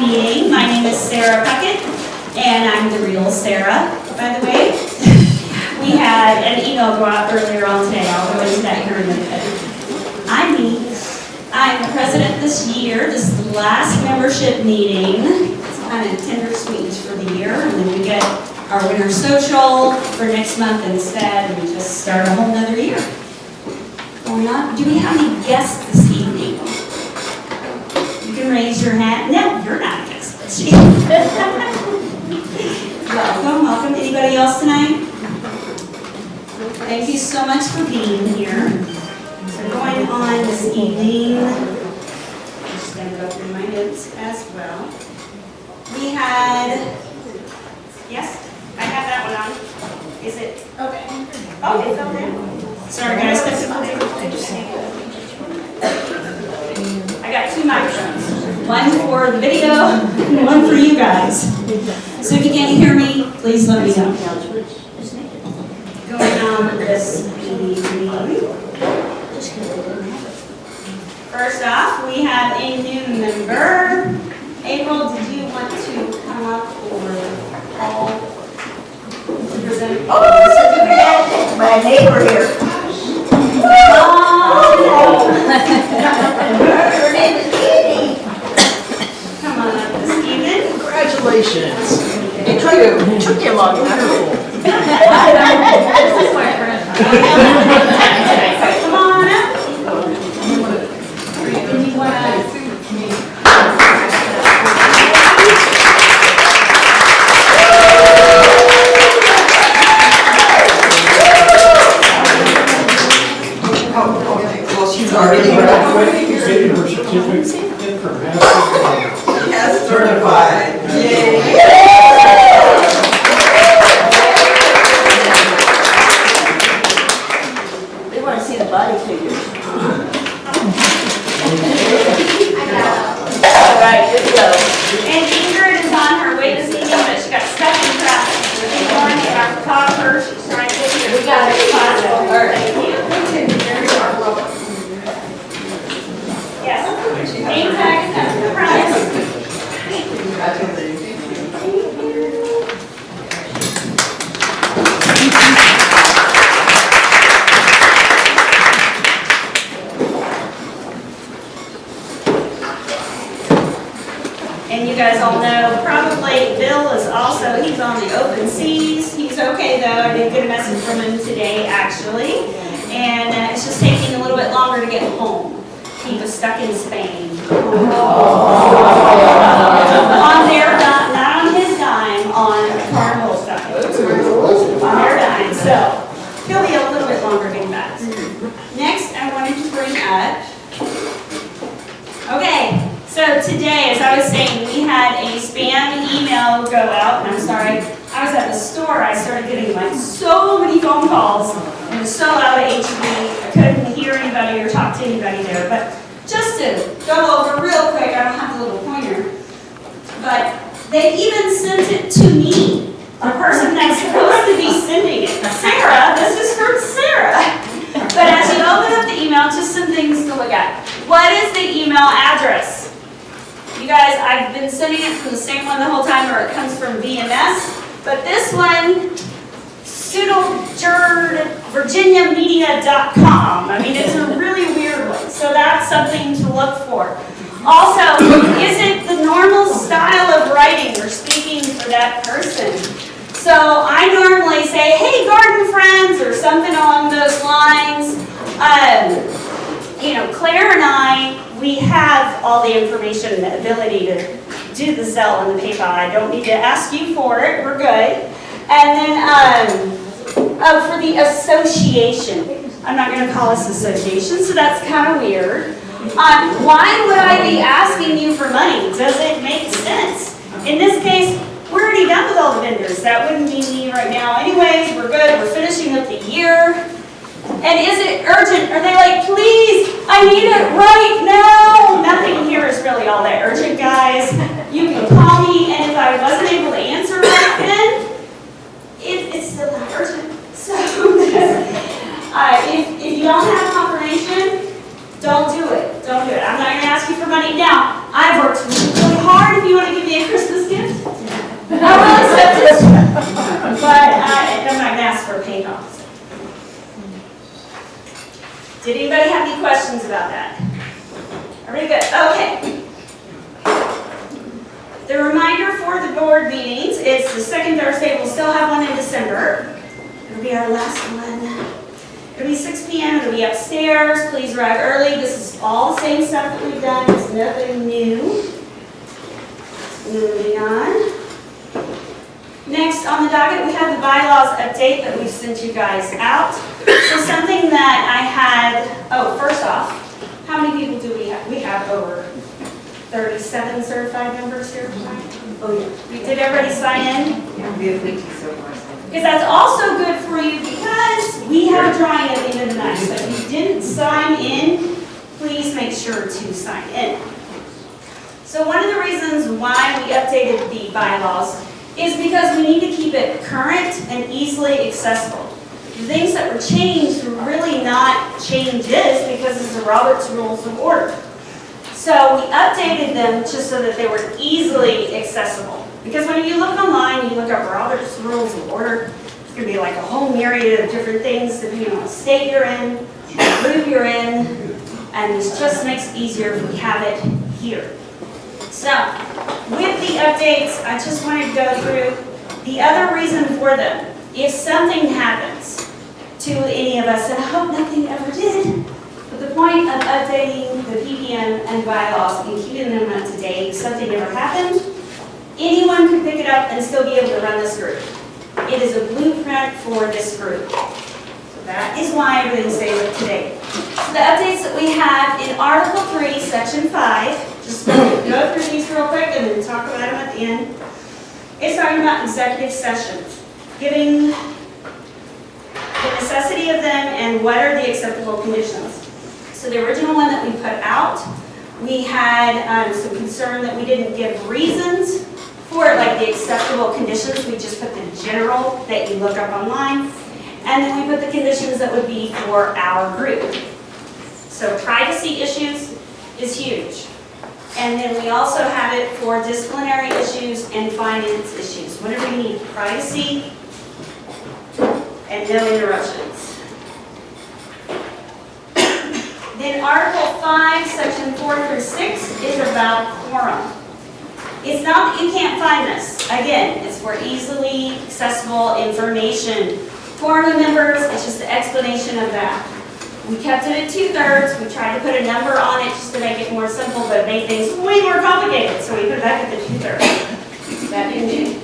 meeting. My name is Sarah Puckett, and I'm the real Sarah, by the way. We had an email go out earlier on today. I'll go into that here in a minute. I'm me. I'm the president this year. This is the last membership meeting. It's kind of tender sweet for the year, and then we get our winter social for next month instead, and we just start a whole nother year. Do we have any guests this evening? You can raise your hand. No, you're not a guest this year. Welcome. Anybody else tonight? Thank you so much for being here. So going on this evening, I'm just going to go through my notes as well. We had, yes, I have that one on. Is it? Okay. Oh, it's okay. Sorry guys, I got two microphones. One for the video, and one for you guys. So if you can't hear me, please let me know. Going on this evening. First off, we have a new member. April, did you want to come up or call to present? Oh, my neighbor here. Her name is Katie. Come on up this evening. Congratulations. It took you long. Wonderful. This is my friend. Come on up. Do you want to? Already getting her certificate from Yes, certified. Yay. They want to see the body figures. All right, here we go. And Ingrid is on her way this evening, but she got stuck in traffic. So she's going to our photographer. She's trying to get here. We got it. All right. Thank you. Yes. Name tag and the prize. And you guys all know, probably Bill is also, he's on the open seas. He's okay though. I did get a message from him today actually. And it's just taking a little bit longer to get home. He was stuck in Spain. On their dime, not on his dime, on Carnival stuff. On their dime. So he'll be a little bit longer getting back. Next, I wanted to bring up. Okay, so today, as I was saying, we had a spam email go out, and I'm sorry, I was at the store. I started getting like so many phone calls. It was so loud at HB, I couldn't hear anybody or talk to anybody there. But just to go over real quick, I don't have the little pointer, but they even sent it to me, the person that's supposed to be sending it. Sarah, this is from Sarah. But as you open up the email, just some things to look at. What is the email address? You guys, I've been sending it from the same one the whole time, or it comes from VMS. But this one, virginiamedia.com. I mean, it's a really weird one, so that's something to look for. Also, is it the normal style of writing or speaking for that person? So I normally say, hey, garden friends, or something along those lines. Claire and I, we have all the information and the ability to do the Zelle and the PayPal. I don't need to ask you for it. We're good. And then for the association, I'm not going to call us association, so that's kind of weird. Why would I be asking you for money? Does it make sense? In this case, we're already done with all the vendors. That wouldn't be me right now. Anyways, we're good. We're finishing up the year. And is it urgent? Are they like, please, I need it right now? Nothing here is really all that urgent, guys. You can call me, and if I wasn't able to answer right then, it's still not urgent. So if you don't have confirmation, don't do it. Don't do it. I'm not going to ask you for money. Now, I've worked really hard. If you want to give Did anybody have any questions about that? Everybody good? Okay. The reminder for the board meetings is the second Thursday, we'll still have one in December. It'll be our last one. It'll be 6 p.m., it'll be upstairs, please arrive early. This is all the same stuff that we've done, it's nothing new. Moving on. Next on the docket, we have the bylaws update that we've sent you guys out. So something that I had, oh, first off, how many people do we have? We have over 37 certified members here tonight. Oh, yeah. Did everybody sign in? Yeah, we have 50 so far. Because that's also good for you because we have a drawing at the end of the night. So if you didn't sign in, please make sure to sign in. So one of the reasons why we updated the bylaws is because we need to keep it current and easily accessible. The things that were changed were really not changes because it's the Robert's Rules of Order. So we updated them just so that they were easily accessible. Because when you look online, you look up Robert's Rules of Order, it's going to be like a whole myriad of different things depending on the state you're in, the group you're in, and this just makes it easier if we have it here. So, with the updates, I just wanted to go through the other reason for them. If something happens to any of us, and I hope nothing ever did, but the point of updating the PPM and bylaws and keeping them up to date, if something ever happened, anyone could pick it up and still be able to run this group. It is a blueprint for this group. So that is why everything stays up to date. So the updates that we have in Article 3, Section 5, just go through these real quick and then talk about them at the end. It's talking about executive sessions, giving the necessity of them and what are the acceptable conditions. So the original one that we put out, we had some concern that we didn't give reasons for it, like the acceptable conditions. We just put the general that you look up online. And then we put the conditions that would be for our group. So privacy issues is huge. And then we also have it for disciplinary issues and finance issues. Whenever you need privacy and no interruptions. Then Article 5, Section 4 through 6 is about quorum. It's not that you can't find this. Again, it's for easily accessible information. Quorum of members, it's just the explanation of that. We kept it at 2/3. We tried to put a number on it just to make it more simple, but it made things way more complicated. So we put it back at the 2/3. That didn't change.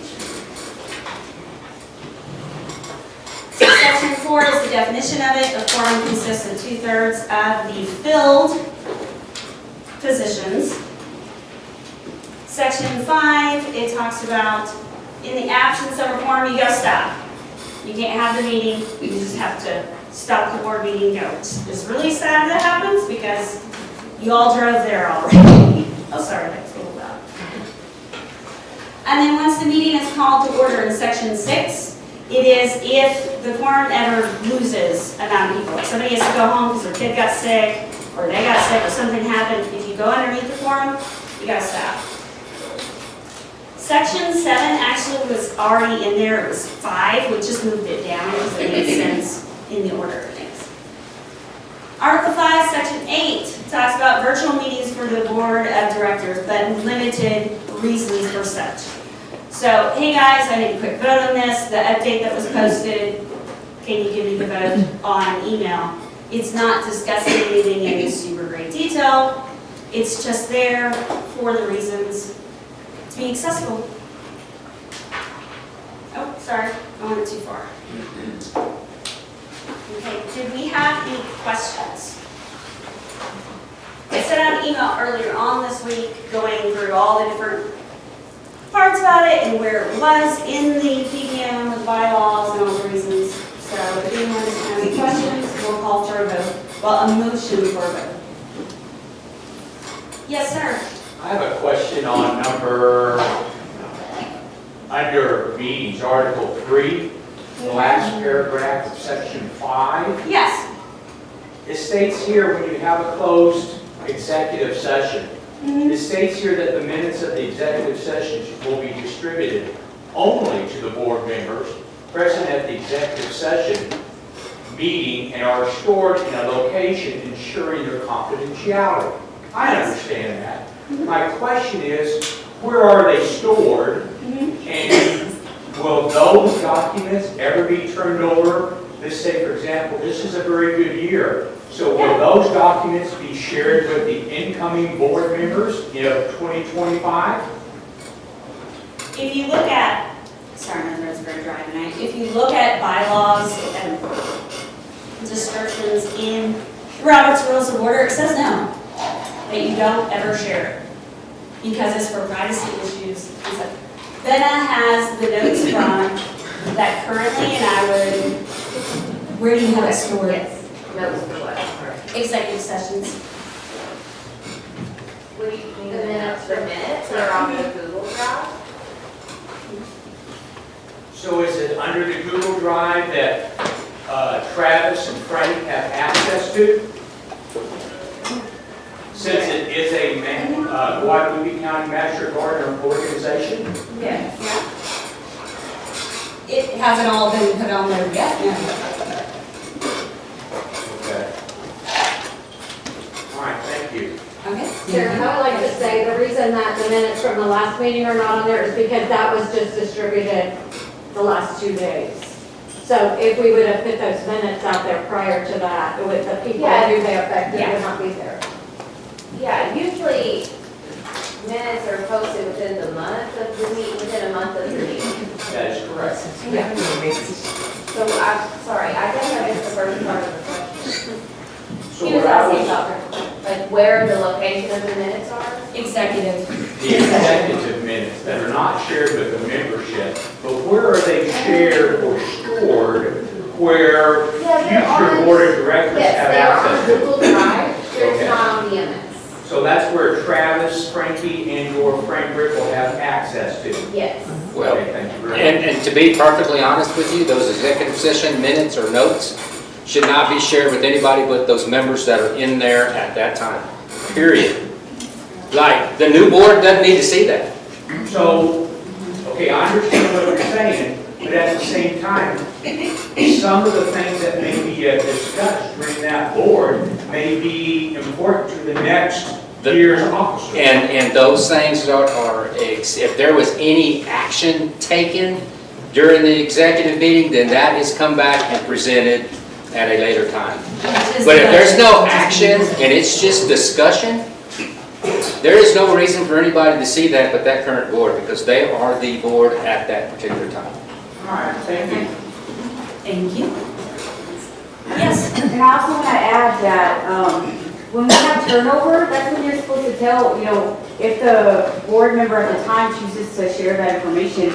So Section 4 is the definition of it. A quorum consists of 2/3 of the filled positions. Section 5, it talks about in the absence of a quorum, you gotta stop. You can't have the meeting, you just have to stop the board meeting and go. It's really sad that happens because you all drove there already. Oh, sorry, that's a little loud. And then once the meeting is called to order in Section 6, it is if the quorum ever loses amount of people. If somebody has to go home because their kid got sick, or they got sick, or something happened, if you go underneath the quorum, you gotta stop. Section 7 actually was already in there, it was 5, we just moved it down because it made sense in the order of things. Article 5, Section 8 talks about virtual meetings for the board of directors, but limited reasons for such. So, hey guys, I need a quick vote on this, the update that was posted, can you give me the vote on email? It's not discussing anything in super great detail, it's just there for the reasons to be accessible. Oh, sorry, I went too far. Okay, did we have any questions? I sent out an email earlier on this week going through all the different parts about it and where it was in the PPM with bylaws and all the reasons. So if anyone has any questions, we'll call for a vote. Well, a motion for a vote. Yes, sir. I have a question on under meetings, Article 3, the last paragraph of Section 5. Yes. It states here when you have a closed executive session, it states here that the minutes of the executive sessions will be distributed only to the board members present at the executive session, meeting and are stored in a location ensuring their confidentiality. I understand that. My question is, where are they stored? And will those documents ever be turned over? Let's say, for example, this is a very good year. So will those documents be shared with the incoming board members in 2025? If you look at, sorry, my throat's very dry tonight. If you look at bylaws and descriptions in Robert's Rules of Order, it says no, that you don't ever share it because it's for privacy issues. Benna has the notes from that currently, and I would, where do you have it stored? Yes. Notes for what? Executive sessions. What do you mean? The minutes for minutes or on the Google Drive? So is it under the Google Drive that Travis and Frank have access to? Since it is a Guadalupe County Master Gardener organization? Yes. It hasn't all been put on there yet. No. Okay. All right, thank you. Okay. Chairman, I would like to say the reason that the minutes from the last meeting are not on there is because that was just distributed the last 2 days. So if we would have put those minutes out there prior to that, with the people who they affected would not be there. Yeah, usually minutes are posted within the month of the meeting, within a month of the meeting. That is correct. So I'm sorry, I guess I missed the first part of the question. So He was what I asking was, about, like, where the location of the minutes are? Executive. the executive minutes that are not shared with the membership, but where are they shared or stored where Yeah, they're future on- board of directors Yes, have they are on access to? Google Drive, they're Okay. not on the MS. So that's where Travis, Frankie, and/or Frank Rick will have access to. Yes. Well, Okay, thank you very much. and to be perfectly honest with you, those executive session minutes or notes should not be shared with anybody but those members that are in there at that time, period. Like, the new board doesn't need to see that. So, okay, I understand what you're saying, but at the same time, some of the things that may be discussed during that board may be important to the next year's officer. And those things if there was any action taken during the executive meeting, then that is come back and presented at a later time. But if there's no action and it's just discussion, there is no reason for anybody to see that but that current board, because they are the board at that particular time. All right, thank you. Thank you. Yes. And I also want to add that when we have turnover, that's when you're supposed to tell, if the board member at the time chooses to share that information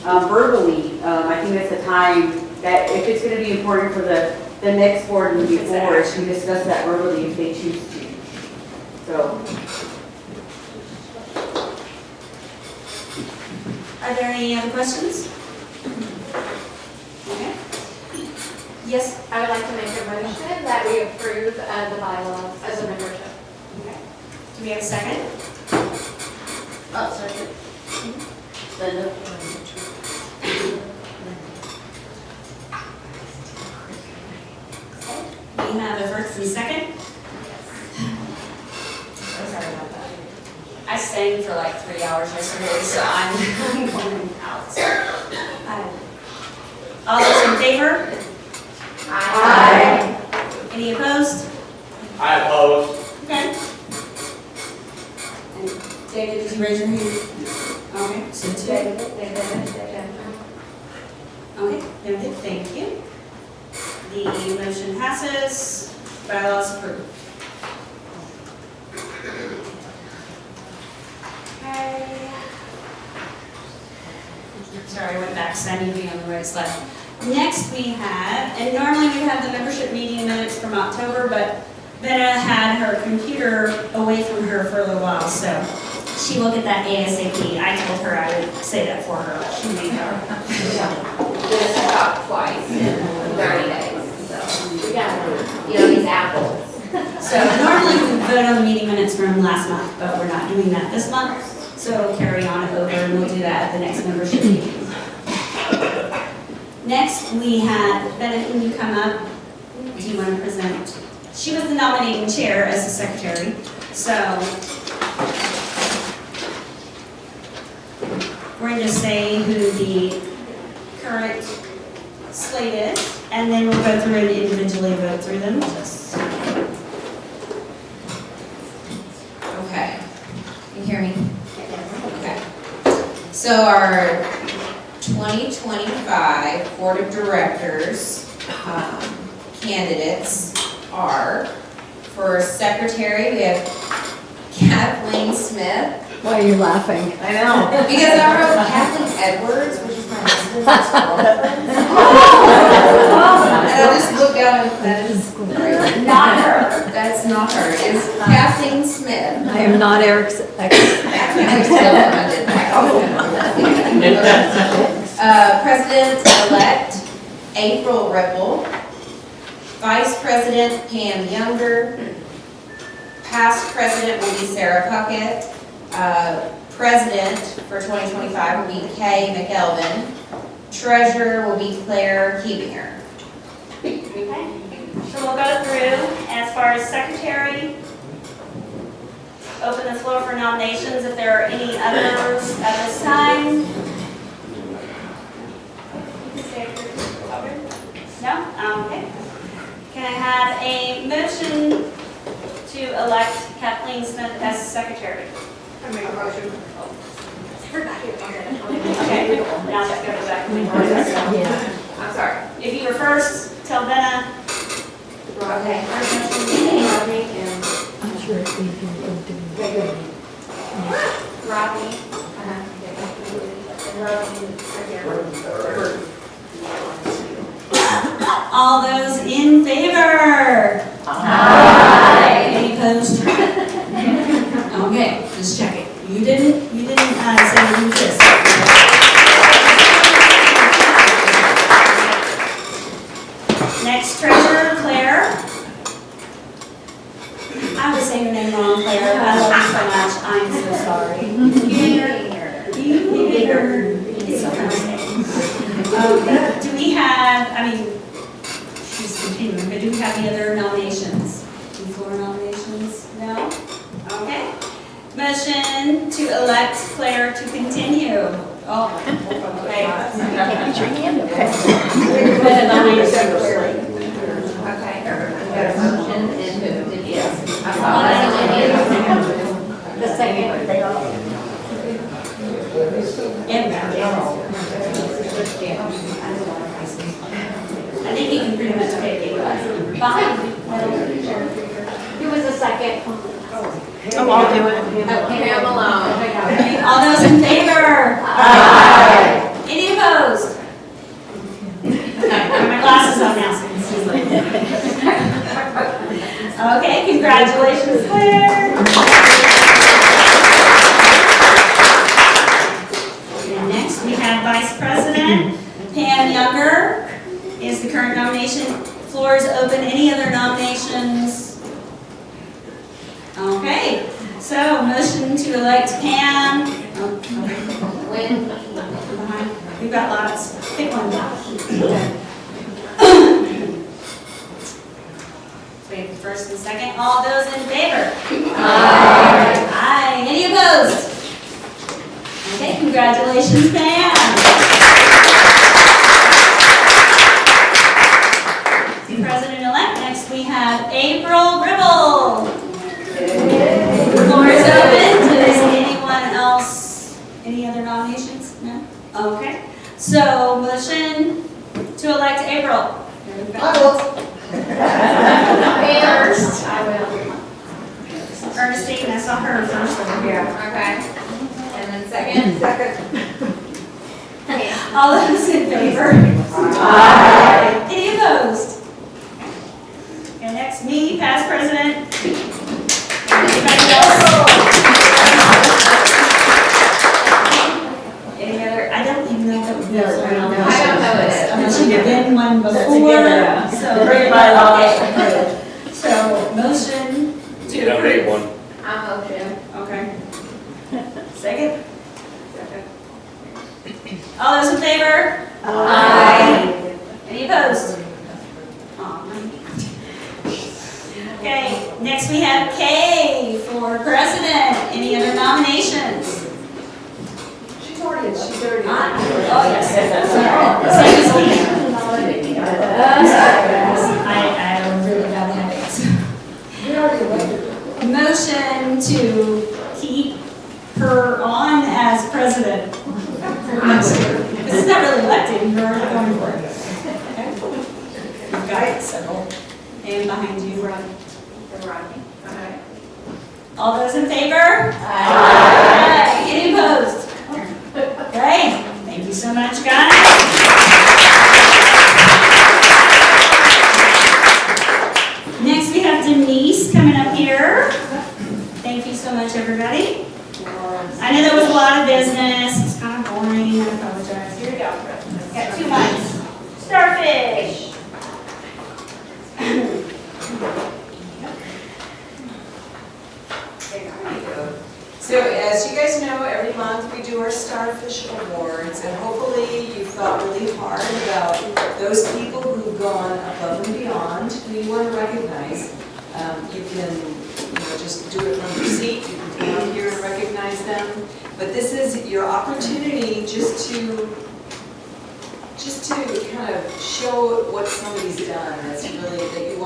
verbally. I think that's the time that if it's going to be important for the next board moving forward, to discuss that verbally if they choose to. So. Are there any other questions? Okay. Yes. I would like to make a motion that we approve the bylaws as a membership. Okay. Do we have a second? Oh, sorry. We have a first and second. I'm sorry about that. I sang for like 3 hours yesterday, so I'm going out. All those in favor? Aye. Any opposed? I oppose. Okay. And David, did you raise your hand? Okay, so two. Okay, David, thank you. The motion passes, bylaws approved. Okay. Sorry, I went back, so I need to be on the right slide. Next we have, and normally we have the membership meeting minutes from October, but Benna had her computer away from her for a little while, so she will get that ASAP. I told her I would say that for her. She made her. This about twice in 30 days, so, these apples. So normally we vote on the meeting minutes from last month, but we're not doing that this month. So it'll carry on over and we'll do that at the next membership meeting. Next, we have, Bennett, can you come up? Do you want to present? She was the nominating chair as the secretary, so we're going to say who the current slate is, and then we'll go through and individually vote through them. Okay. Can you hear me? Okay. So our 2025 Board of Directors candidates are, for secretary, we have Kathleen Smith. Why are you laughing? I know. Because I wrote Kathleen Edwards, which is my husband's ex-girlfriend. And I just looked down and that is not her. That's not her. It's Kathleen Smith. I am not Eric's ex. President-elect April Ripple. Vice President Pam Younger. Past president will be Sarah Puckett. President for 2025 will be Kay McElvin. Treasurer will be Claire Keebinger. Okay, so we'll go through as far as secretary. Open the floor for nominations if there are any others at this time. No? Okay. Can I have a motion to elect Kathleen Smith as secretary? I make a motion. Okay, now let's go back. I'm sorry. If you were first, tell Benna. Okay. I'm sure if we can go to. Rodney. All those in favor? Aye. Any opposed? Okay, just checking. You didn't say you this. Next, treasurer, Claire. I was saying your name wrong, Claire. I love you so much. I'm so sorry. Bigger. It's so nice. Do we have, she's continuing, but do we have any other nominations? Any floor nominations? No? Okay. Motion to elect Claire to continue. Oh, okay. Put your hand up. Okay, we got a motion and who did yes. The second. I think you can pretty much pick it. Fine. Who was the second? Oh, I'll do it. Okay, I'm alone. All those in favor? Aye. Any opposed? My glasses on now. Okay, congratulations, Claire. And next we have Vice President Pam Younger is the current nomination. Floor is open. Any other nominations? Okay, so motion to elect Pam. When, We've got lots. Pick one. So we have the first and second. All those in favor? Aye. Aye. Any opposed? Okay, congratulations, Pam. President-elect. Next we have April Ribble. The floor is open. Does anyone else, any other nominations? No? Okay. So, motion to elect April. Ernestine, I saw her first over here. okay. And then second? All those in favor? Aye. Any opposed? And next, me, past president. Anybody else? Any other, I don't even know if that would be. I don't know it. She did been one before, so. Great bylaws. Okay. So, motion to You don't need approve. one. I'm motion. Okay. Second? All those in favor? Aye. Any opposed? Aw, and behind you, Rodney. All those in favor? Aye. Any opposed? Great, thank you so much, guys. Next, we have Denise coming up here. Thank you so much, everybody. I know there was a lot of business, it's kind of boring, I apologize. Here we go. Got 2 months. Starfish. So as you guys know, every month we do our Starfish Awards, and hopefully you've thought really hard about those people who've gone above and beyond who you want to recognize. You can just do it from your seat, you can come up here and recognize them, but this is your opportunity just to kind of show what somebody's done that's really, that you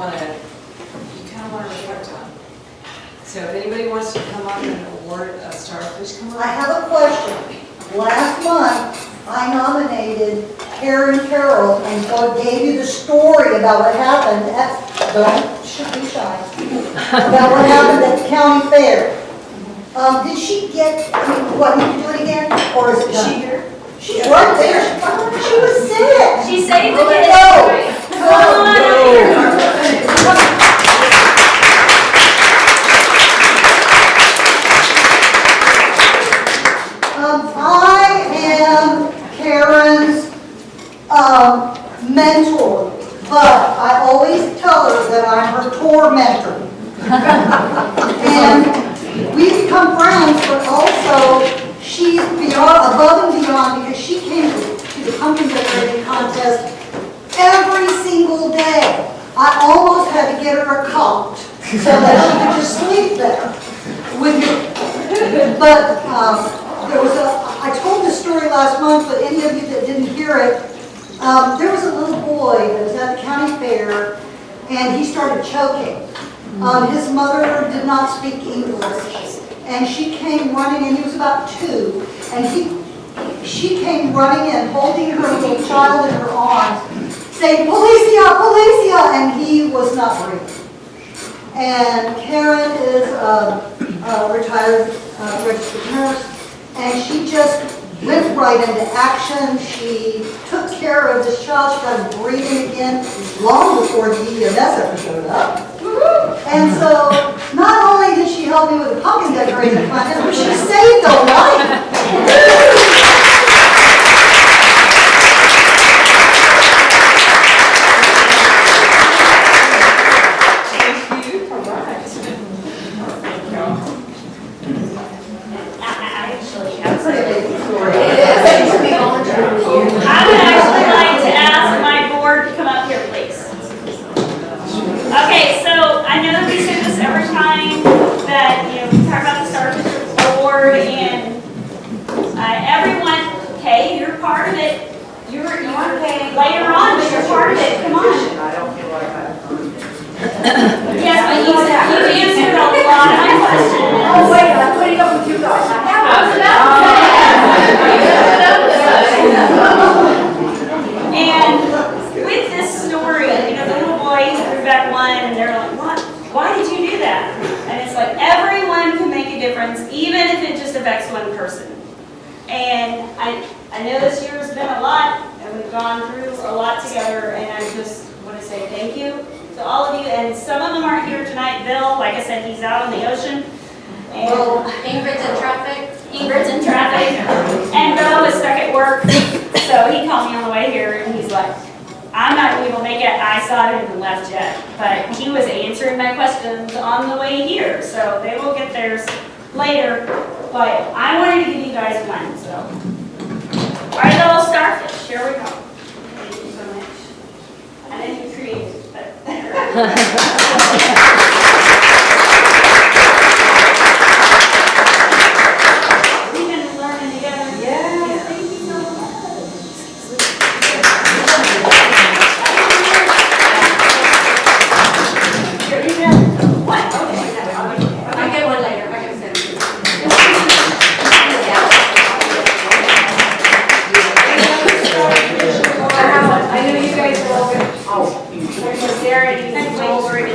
kind of want to reflect on. So if anybody wants to come up and award a Starfish, come on. I have a question. Last month, I nominated Karen Carroll, and so I gave you the story about what happened at, should be shy, about what happened at the county fair. Did she get, what, need to do it again, or is it done? Is she here? She's right there. She was sick. She saved the No. day. Come on up here. I am Karen's mentor, but I always tell her that I'm her tormentor. And we've become friends, but also she's beyond, above and beyond, because she came to the pumpkin decorating contest every single day. I almost had to get her a cot so that she could just sleep there with me. But there was I told this story last month, but any of you that didn't hear it, there was a little boy that was at the county fair, and he started choking. His mother did not speak English, and she came running, and he was about 2, and she came running in, holding her little child in her arms, saying, "Policia, Policia," and he was not breathing. And Karen is a retired registered nurse, and she just went right into action. She took care of this child. She got him breathing again long before the EMS ever showed up. And so not only did she help me with the pumpkin decorating contest, but she saved a life. I would actually like to ask my board to come up here, please. Okay, so I know that we say this every time that, we talk about the Starfish Award, and everyone, okay, you're part of it. You're later on, but you're part of it. Come on. I don't feel like Yes, but you've answered a lot of my questions. Oh, wait, I'm putting up with you guys. And with this story, the little boy threw back one, and they're like, "What? Why did you do that?" And it's like everyone can make a difference, even if it just affects one person. And I know this year has been a lot, and we've gone through a lot together, and I just want to say thank you to all of you. And some of them aren't here tonight. Bill, like I said, he's out on the ocean. And Ingrid's in traffic. Ingrid's in traffic, and Bo is stuck at work, so he called me on the way here, and he's like, "I'm not going to be able to make it. I saw it and left yet," but he was answering my questions on the way here, so they will get theirs later, but I wanted to give you guys one, so. Our little starfish, here we go. Thank you so much. I didn't create it, but. Sarah, you can go over it.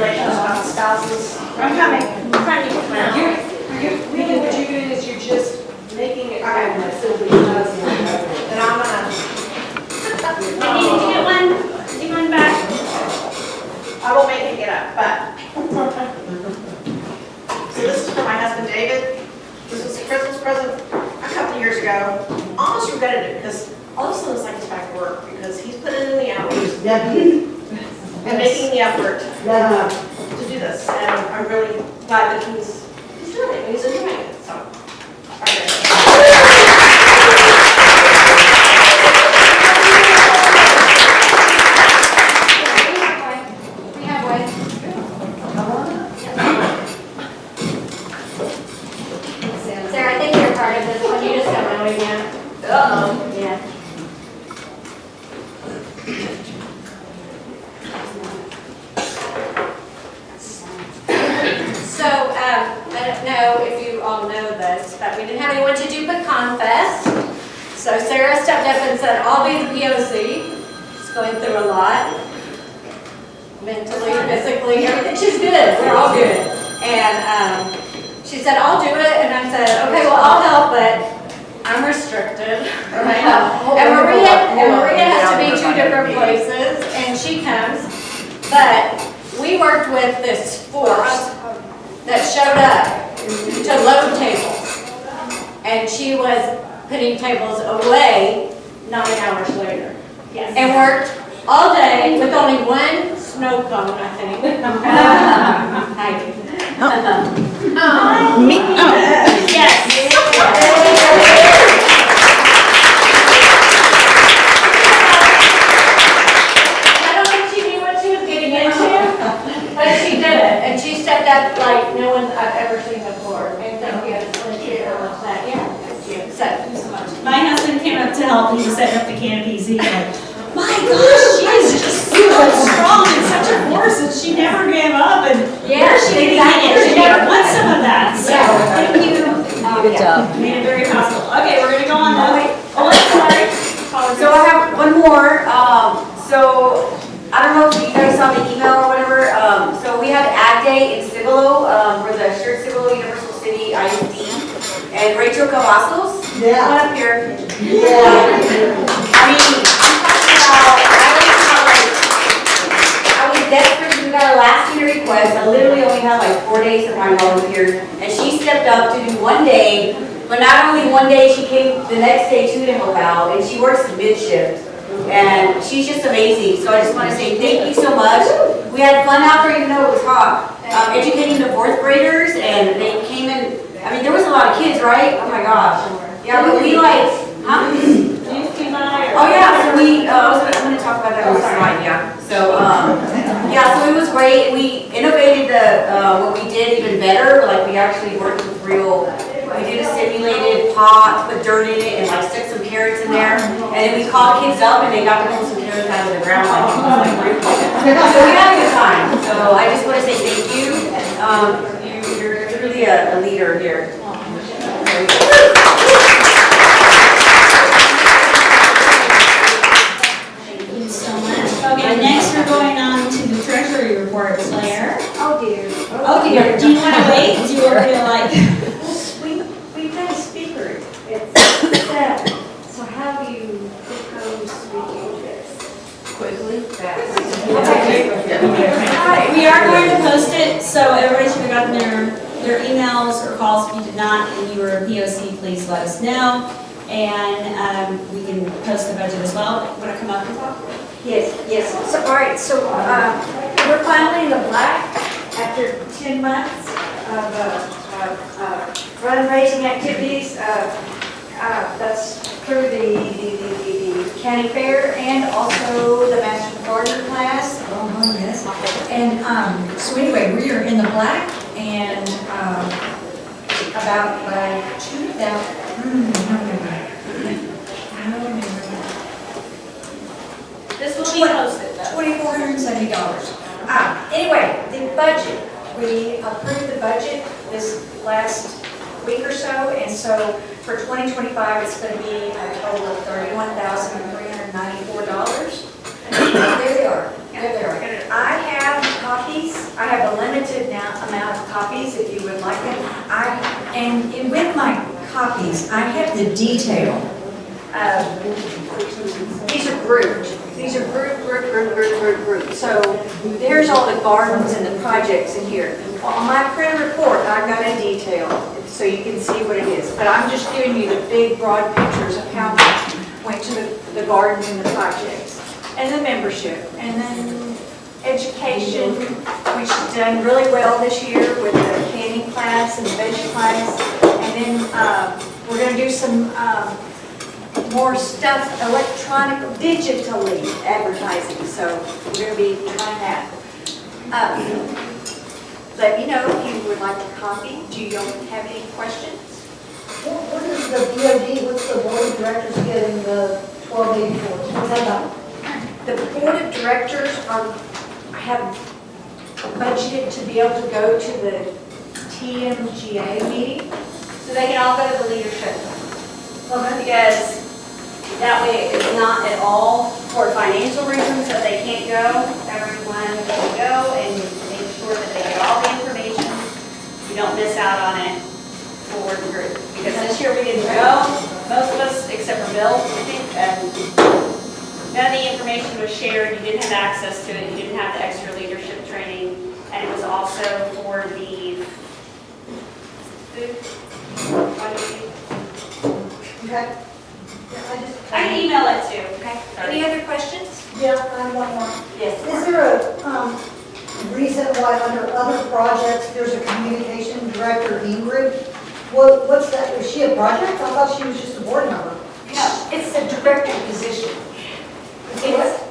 Debbie, And making the effort Debbie. to do this, and I'm really glad that he's doing it, and he's enjoying it, so. We have one. Sarah, I think you're part of this one, you just don't know it yet. Uh-oh. Yeah. So, I don't know if you all know this, but we didn't have anyone to do Pecan Fest. So Sarah stepped up and said, I'll be the POC. She's going through a lot. Mentally, physically, everything. She's good. We're all good. And she said, I'll do it. And I said, okay, well, I'll help, but I'm restricted. Right? And Maria has to be 2 different places, and she comes. But we worked with this force that showed up to load tables. And she was putting tables away 9 hours later. Yes. And worked all day with only 1 snow cone, I think. Heidi. Me, oh. I don't think she knew what she was getting into, but she did it, and she stepped up like no one I've ever seen before. And thank you, thank you so much that, yeah, thank you. Thank you so much. My husband came up to help me set up the canopies. He's like, my gosh, she is just so strong and such a force, and she never gave up. And Yeah, she exactly. never wants some of that. So Yeah. thank you. Good job. Made it very possible. Okay, we're gonna go on the. Oh, wait, sorry. So I have one more, so, I don't know if you guys saw the email or whatever, so we had Ag Day in Cibolo, for the Shirt Cibolo Universal City ISD, and Rachel Cavazos, come Yeah. on up here. Yeah. I mean, I was desperate, we got a last minute request, I literally only had like 4 days to find volunteers, and she stepped up to do one day, but not only one day, she came the next day too to help out, and she works mid-shift. And she's just amazing, so I just want to say thank you so much. We had fun out there even though it was hot, educating the 4th graders, and they came in, I mean, there was a lot of kids, right? Oh my gosh. Yeah, but we like, huh? Oh yeah, so we, I'm gonna talk about that on the slide, yeah. So, yeah, so it was great. We innovated what we did even better, like we actually worked with we did a simulated pot, put dirt in it, and like stuck some carrots in there. And then we called kids up and they got to pull some carrots out of the ground like it was like fruit. So we had a good time. So I just want to say thank you. You're truly a leader here. Okay, next we're going on to the treasury report, Claire. Oh dear. Oh dear, do you want to wait? Do you want me to like? We've got a speaker. It's Seth. So how do you propose we do this? Quickly? Fast. We are going to post it, so everybody should have gotten their emails or calls. If you did not and you were a POC, please let us know. And we can post the budget as well. Want to come up and talk? Yes. So, all right, so we're finally in the black after 10 months of fundraising activities. That's through the county fair and also the Master Gardener class. Oh, yes. And so anyway, we are in the black and about by 2,000. This will be posted though. $2,470. Anyway, the budget, we approved the budget this last week or so, and so for 2025, it's going to be a total of $31,394. There they are. I have copies. I have a limited amount of copies if you would like them. And with my copies, I have the detail. These are grouped. These are grouped. So there's all the gardens and the projects in here. On my print report, I've got a detail, so you can see what it is. But I'm just giving you the big, broad pictures of how much went to the gardens and the projects. and the membership, and then education, which has done really well this year with the canning class and the veg class. And then we're going to do some more stuff electronic, digitally advertising, so we're going to be trying that. Let me know if you would like a copy. Do you have any questions? What is the BOD, what's the board of directors getting the 1284? What's that about? The board of directors have budgeted to be able to go to the TMGA meeting, so they can all go to the leadership. Because that way it's not at all for financial reasons that they can't go. Everyone can go and make sure that they get all the information. You don't miss out on it for the group. Because this year we didn't go, most of us, except for Bill, I think, none of the information was shared. You didn't have access to it. You didn't have the extra leadership training. And it was also for the food. Okay. I can email it too. Okay. Any other questions? Yeah, I have one more. Yes. Is there a reason why under other projects, there's a communication director, Ingrid? What's that, is she a project? I thought she was just a board member. No, it's a director position.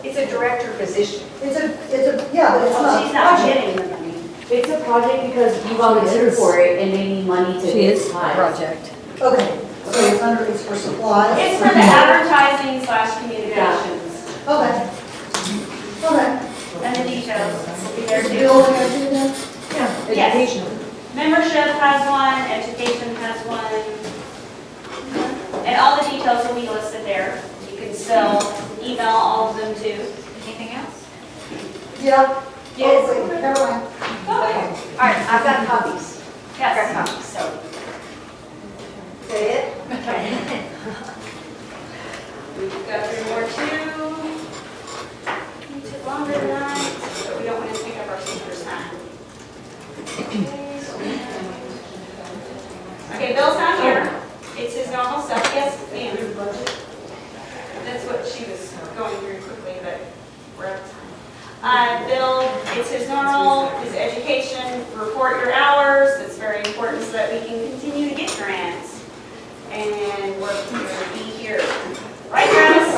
It's a director position. It's a, yeah, but it's not. She's not getting the money. It's a project because you volunteered for it and they need money to. She is a supplies. project. Okay, so it's for supplies? It's for the advertising / communications. Okay. Okay. And the details will be there too. Bill, can I do that? Yeah, Yes. education. Membership has one, education has one. And all the details will be listed there. You can still email all of them too. Anything else? Yeah. Yes. Oh, wait, never mind. Go ahead. All right, I've got copies. Yes. So, Is that it? okay. We've got 3 more too. You took longer than that, but we don't want to take up our speaker's time. Okay, Bill's not here. It's his normal stuff. Yes, ma'am. That's what she was going through quickly, but we're out of time. Bill, it's his normal, his education, report your hours. It's very important so that we can continue to get grants and work here, be here. Right, Travis?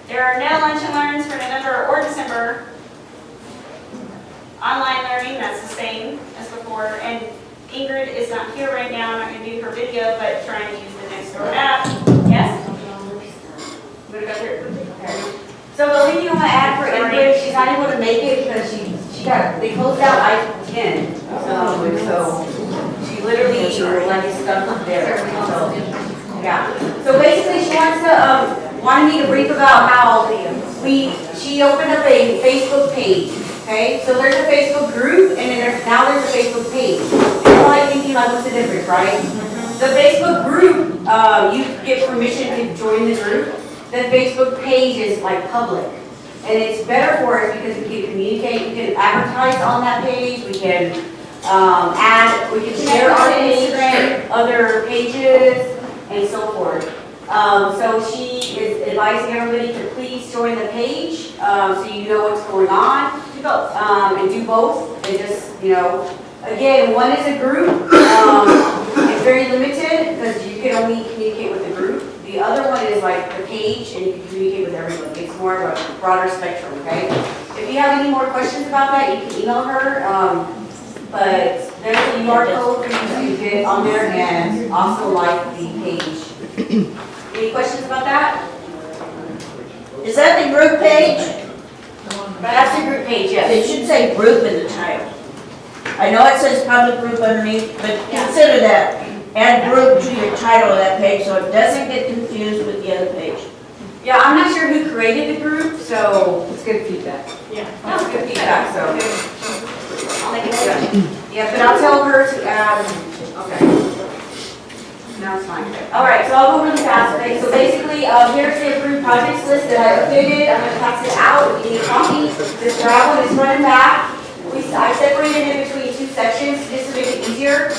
There are no lunch and learns for November or December. Online learning, that's the same as before. And Ingrid is not here right now, I'm not going to do her video, but trying to use the Nextdoor app. Yes? I'm going to go through it. Okay. So the only thing I want to add for Ingrid, she's not able to make it because they closed out I-10. So she literally like stuck up there. So, yeah. So basically she wanted me to brief about how she opened up a Facebook page. Okay, so there's a Facebook group, and then now there's a Facebook page. You're probably thinking, like, what's the difference, right? The Facebook group, you get permission to join the group. The Facebook page is like public, and it's better for us because we can communicate, we can advertise on that page, we can we can share on Instagram, other pages, and so forth. So she is advising everybody to please join the page, so you know what's going on. Do both. And do both, and just, again, one is a group, it's very limited, because you can only communicate with the group. The other one is like the page, and you can communicate with everybody. It's more of a broader spectrum, okay? If you have any more questions about that, you can email her, but there's a QR code for you to get on there, and also like the page. Any questions about that? Is that the group page? That's the group page, It yes. should say group in the title. I know it says public group underneath, but Yeah. consider that. Add group to your title of that page so it doesn't get confused with the other page. Yeah, I'm not sure who created the group, so It's good feedback. that's good feedback, so. I'll make it. Yeah, but I'll tell her to add, okay. No, it's fine. All right, so I'll go really fast, okay? So basically, here's the approved projects list that I updated. I'm gonna pass it out. If you need copies, this gravel is running back. I separated it between 2 sections just to make it easier.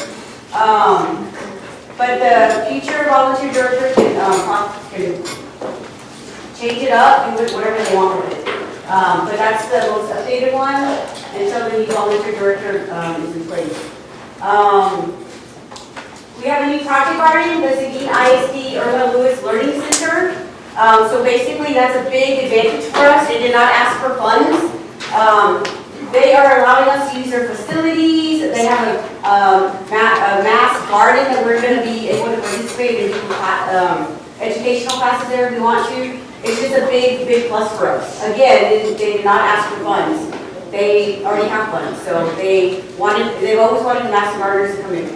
But the future volunteer director can change it up, do it whatever they want with it. But that's the most updated one until the new volunteer director is in place. We have a new project garden, the Seguin ISD Irma Lewis Learning Center. So basically, that's a big advantage for us. They did not ask for funds. They are allowing us to use their facilities. They have a mass garden that we're going to be able to participate in educational classes there if we want to. It's just a big, big plus for us. Again, they did not ask for funds. They already have funds, so they've always wanted the master gardeners to come in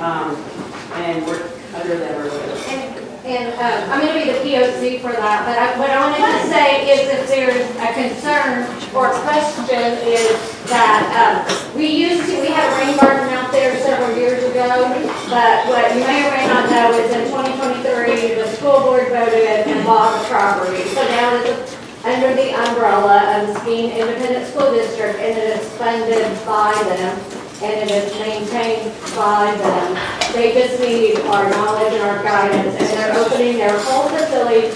and work under them or whatever. And I'm going to be the POC for that, but what I wanted to say is if there's a concern or question is that we had a rain garden out there several years ago, but what you may or may not know is in 2023, the school board voted and bought the property. So now it's under the umbrella of the Seguin Independent School District, and it is funded by them, and it is maintained by them. They just need our knowledge and our guidance, and they're opening their whole facility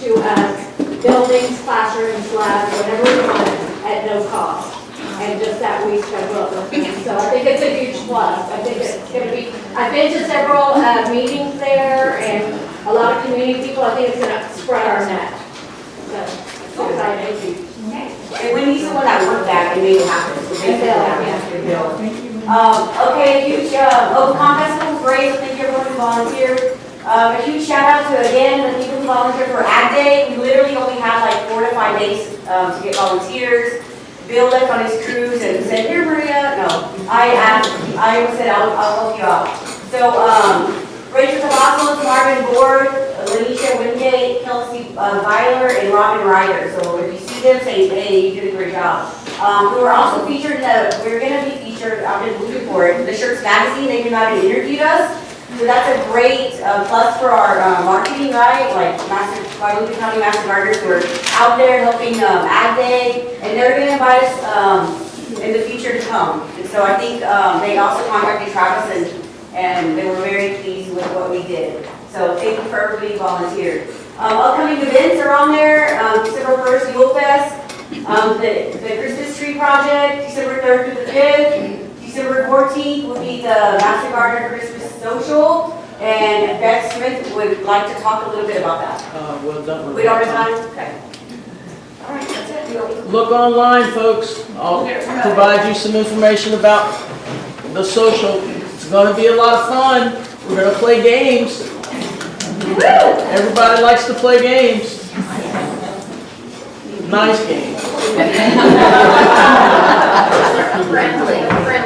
to us, buildings, classrooms, labs, whatever we want, at no cost. And just that we schedule it with them. So I think it's a huge plus. I think it's going to be, I've been to several meetings there, and a lot of community people. I think it's going to spread our net. So, it's exciting. And when he's the one that worked that, it made it happen. So basically, that's the bill. Okay, huge, Open Festival, great, thank you everyone who volunteered. A huge shout out to, again, the people who volunteered for Ag Day. We literally only had like 4 to 5 days to get volunteers. Bill left on his cruise and said, here Maria, no, I said, I'll help you out. So, Rachel Cavazos, Marvin Board, Lanisha Wingate, Kelsey Weiler, and Robin Ryder. So if you see them, say, hey, you did a great job. We were also featured, we're going to be featured, I've been looking for it, the Shirts Magazine. They came out and interviewed us. So that's a great plus for our marketing, right? Like Guadalupe County Master Gardeners who are out there helping Ag Day, and they're going to invite us in the future to come. And so I think they also contacted Travis, and they were very pleased with what we did. So thank you for everybody who volunteered. Upcoming events are on there. December 1st, Yule Fest. The Christmas Tree Project, December 3rd through the 5th. December 14th will be the Master Gardener Christmas Social, and Beth Smith would like to talk a little bit about that. We don't have time? Okay. All right, that's it. Look online, folks. I'll provide you some information about the social. It's going to be a lot of fun. We're going to play games. Everybody likes to play games. Nice games.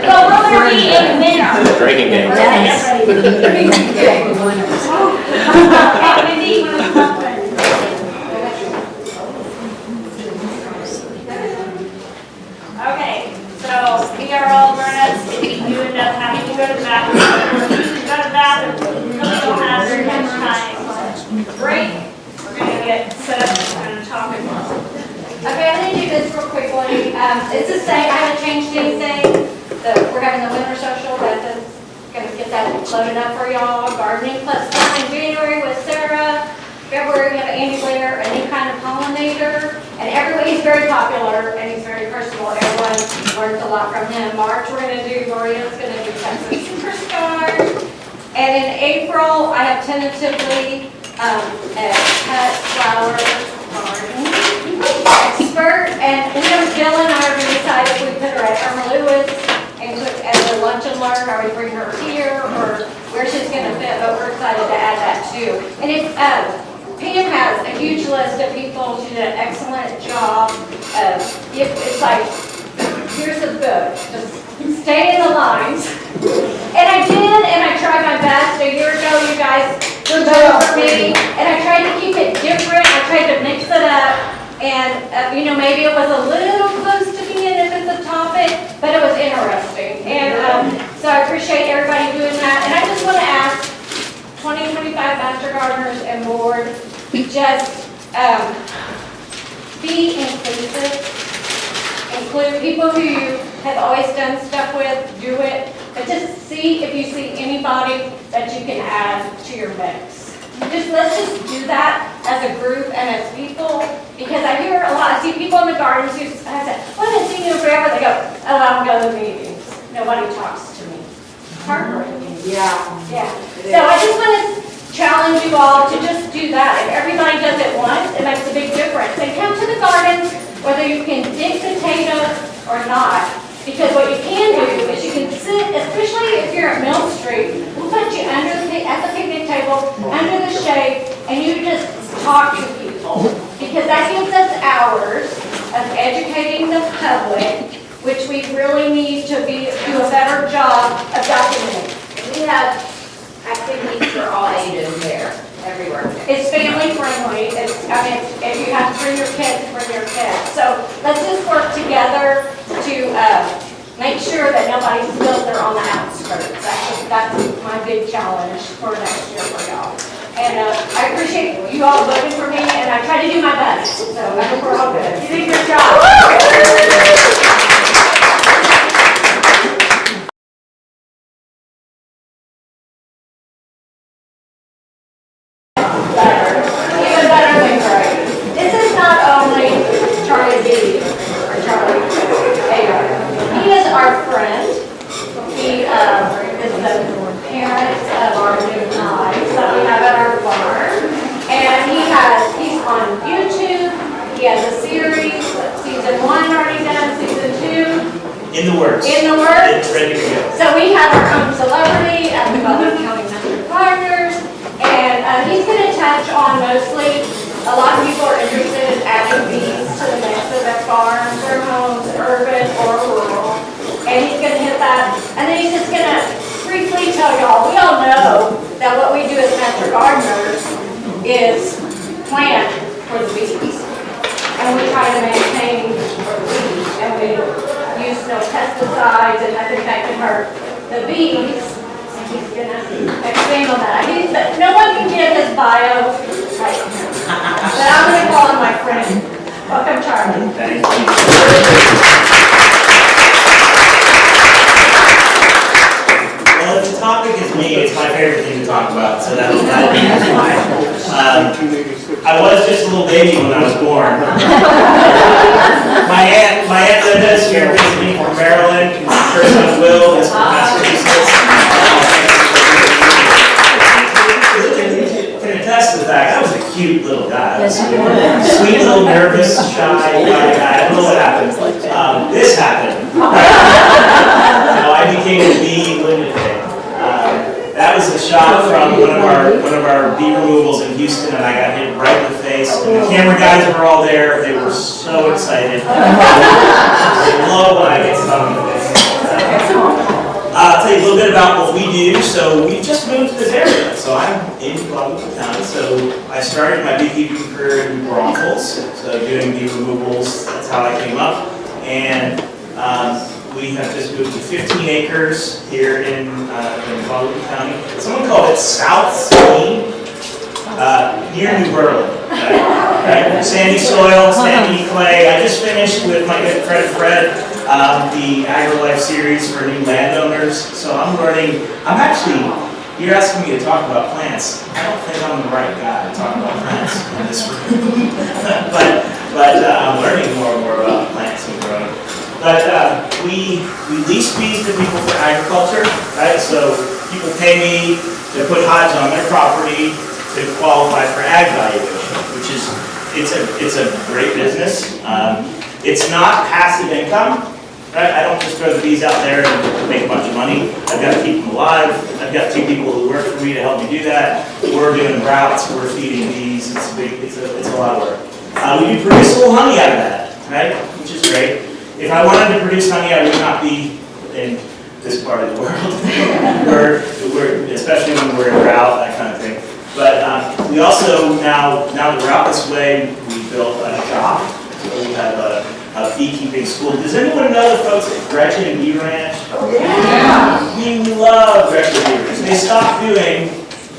Well, will there be a winner? Drinking game. Wendy, you want to come up with? Okay, so we are all grown-ups. If you do end up having to go to the bathroom, we really don't have very much time. Break. We're going to get set up and talk about. Okay, I'm going to do this real quickly. It's the same, I haven't changed anything. We're having the winter social, that's going to get that loaded up for y'all. Gardening Plus Fun in January with Sarah. February, we have Andy Blair, a new kind of pollinator. And he's very popular and he's very personal. Everyone learns a lot from him. March, we're going to do, Maria's going to do Texas Superstars. And in April, I have tentatively a cut flower garden expert, and Jill and I are going to decide if we put her at Irma Lewis and cook as a lunch and learn, or we bring her here, or where she's going to fit, but we're excited to add that too. And if Pam has a huge list of people, she did an excellent job. It's like, here's the book, just stay in the lines. And I did, and I tried my best. A year ago, you guys voted for me, and I tried to keep it different. I tried to mix it up. And, maybe it was a little close to being if it's a topic, but it was interesting. And so I appreciate everybody doing that. And I just want to ask 2025 Master Gardeners and Board, just be inclusive. Include people who you have always done stuff with, do it. But just see if you see anybody that you can add to your mix. Let's just do that. as a group and as people, because I hear a lot, I see people in the gardens who, I said, well, I haven't seen you in forever, they go, oh, I don't go to the meetings, nobody talks to me. It's heartbreaking. Yeah. Yeah, so I just want to challenge you all to just do that. If everybody does it once, it makes a big difference. And come to the gardens, whether you can dig potatoes or not. Because what you can do is you can sit, especially if you're at Mill Street, we'll put you under at the picnic table, under the shade, and you just talk to people. Because that gives us hours of educating the public, which we really need to do a better job of documenting. We have activities for all ages there, everywhere. It's family friendly. If you have to bring your kids, bring your kids. So let's just work together to make sure that nobody feels they're on the outskirts. That's my big challenge for next year for y'all. And I appreciate you all voting for me, and I try to do my best. So I hope we're all good. You did your job. Even better than great. This is not only Charlie D. or Charlie A. He is our friend. He is the parent of our new knives that we have at our farm. And he's on YouTube. He has a series, season 1 already done, season 2. In the works. In the works. It's ready to go. So we have our own celebrity at the Butler County Master Gardeners. And he's going to touch on mostly, a lot of people are interested in adding bees to the mix of their farms, their homes, urban or rural. And he's going to hit that. And then he's just going to briefly tell y'all, we all know that what we do as master gardeners is plant for the bees. And we try to maintain for the bees. And we use no pesticides and nothing that can hurt the bees. He's gonna expand on that. No one can get his bio right now. But I'm gonna call him my friend. Welcome, Charlie. Thank you. Well, if the topic is me, it's my favorite thing to talk about, so that'll be fine. I was just a little baby when I was born. My aunt Linda is here visiting from Maryland. Her son Will is from Massachusetts. Can attest to the fact I was a cute little guy. Sweet little nervous, shy guy. I don't know what happened. This happened. I became a bee lunatic. That was a shot from one of our bee removals in Houston, and I got hit right in the face. And the camera guys were all there. They were so excited. They love when I get stung in the face. I'll tell you a little bit about what we do. So we just moved to this area. So I'm in Guadalupe County. So I started my beekeeping career in Braunfels. So doing bee removals, that's how I came up. And we have just moved to 15 acres here in Guadalupe County. Someone called it South Sabine, near New Berlin. Right? Sandy soil, sandy clay. I just finished with my good friend Fred the AgriLife series for new landowners. So you're asking me to talk about plants. I don't think I'm the right guy to talk about plants in this room. but I'm learning more and more about plants and growing. But we lease bees to people for agriculture, right? So people pay me to put hives on their property to qualify for ag valuation, which is it's a great business. It's not passive income, right? I don't just throw the bees out there and make a bunch of money. I've got to keep them alive. I've got 2 people who work for me to help me do that. We're doing routes. We're feeding bees. It's a lot of work. We do produce a little honey out of that, right? Which is great. If I wanted to produce honey, I would not be in this part of the world. we're especially when we're in drought, that kind of thing. But we also, now that we're out this way, we built a shop. So we have a beekeeping school. Does anyone know the folks at Gretchen Bee Ranch? Oh, yeah. We love Gretchen Bee Ranch. They stopped doing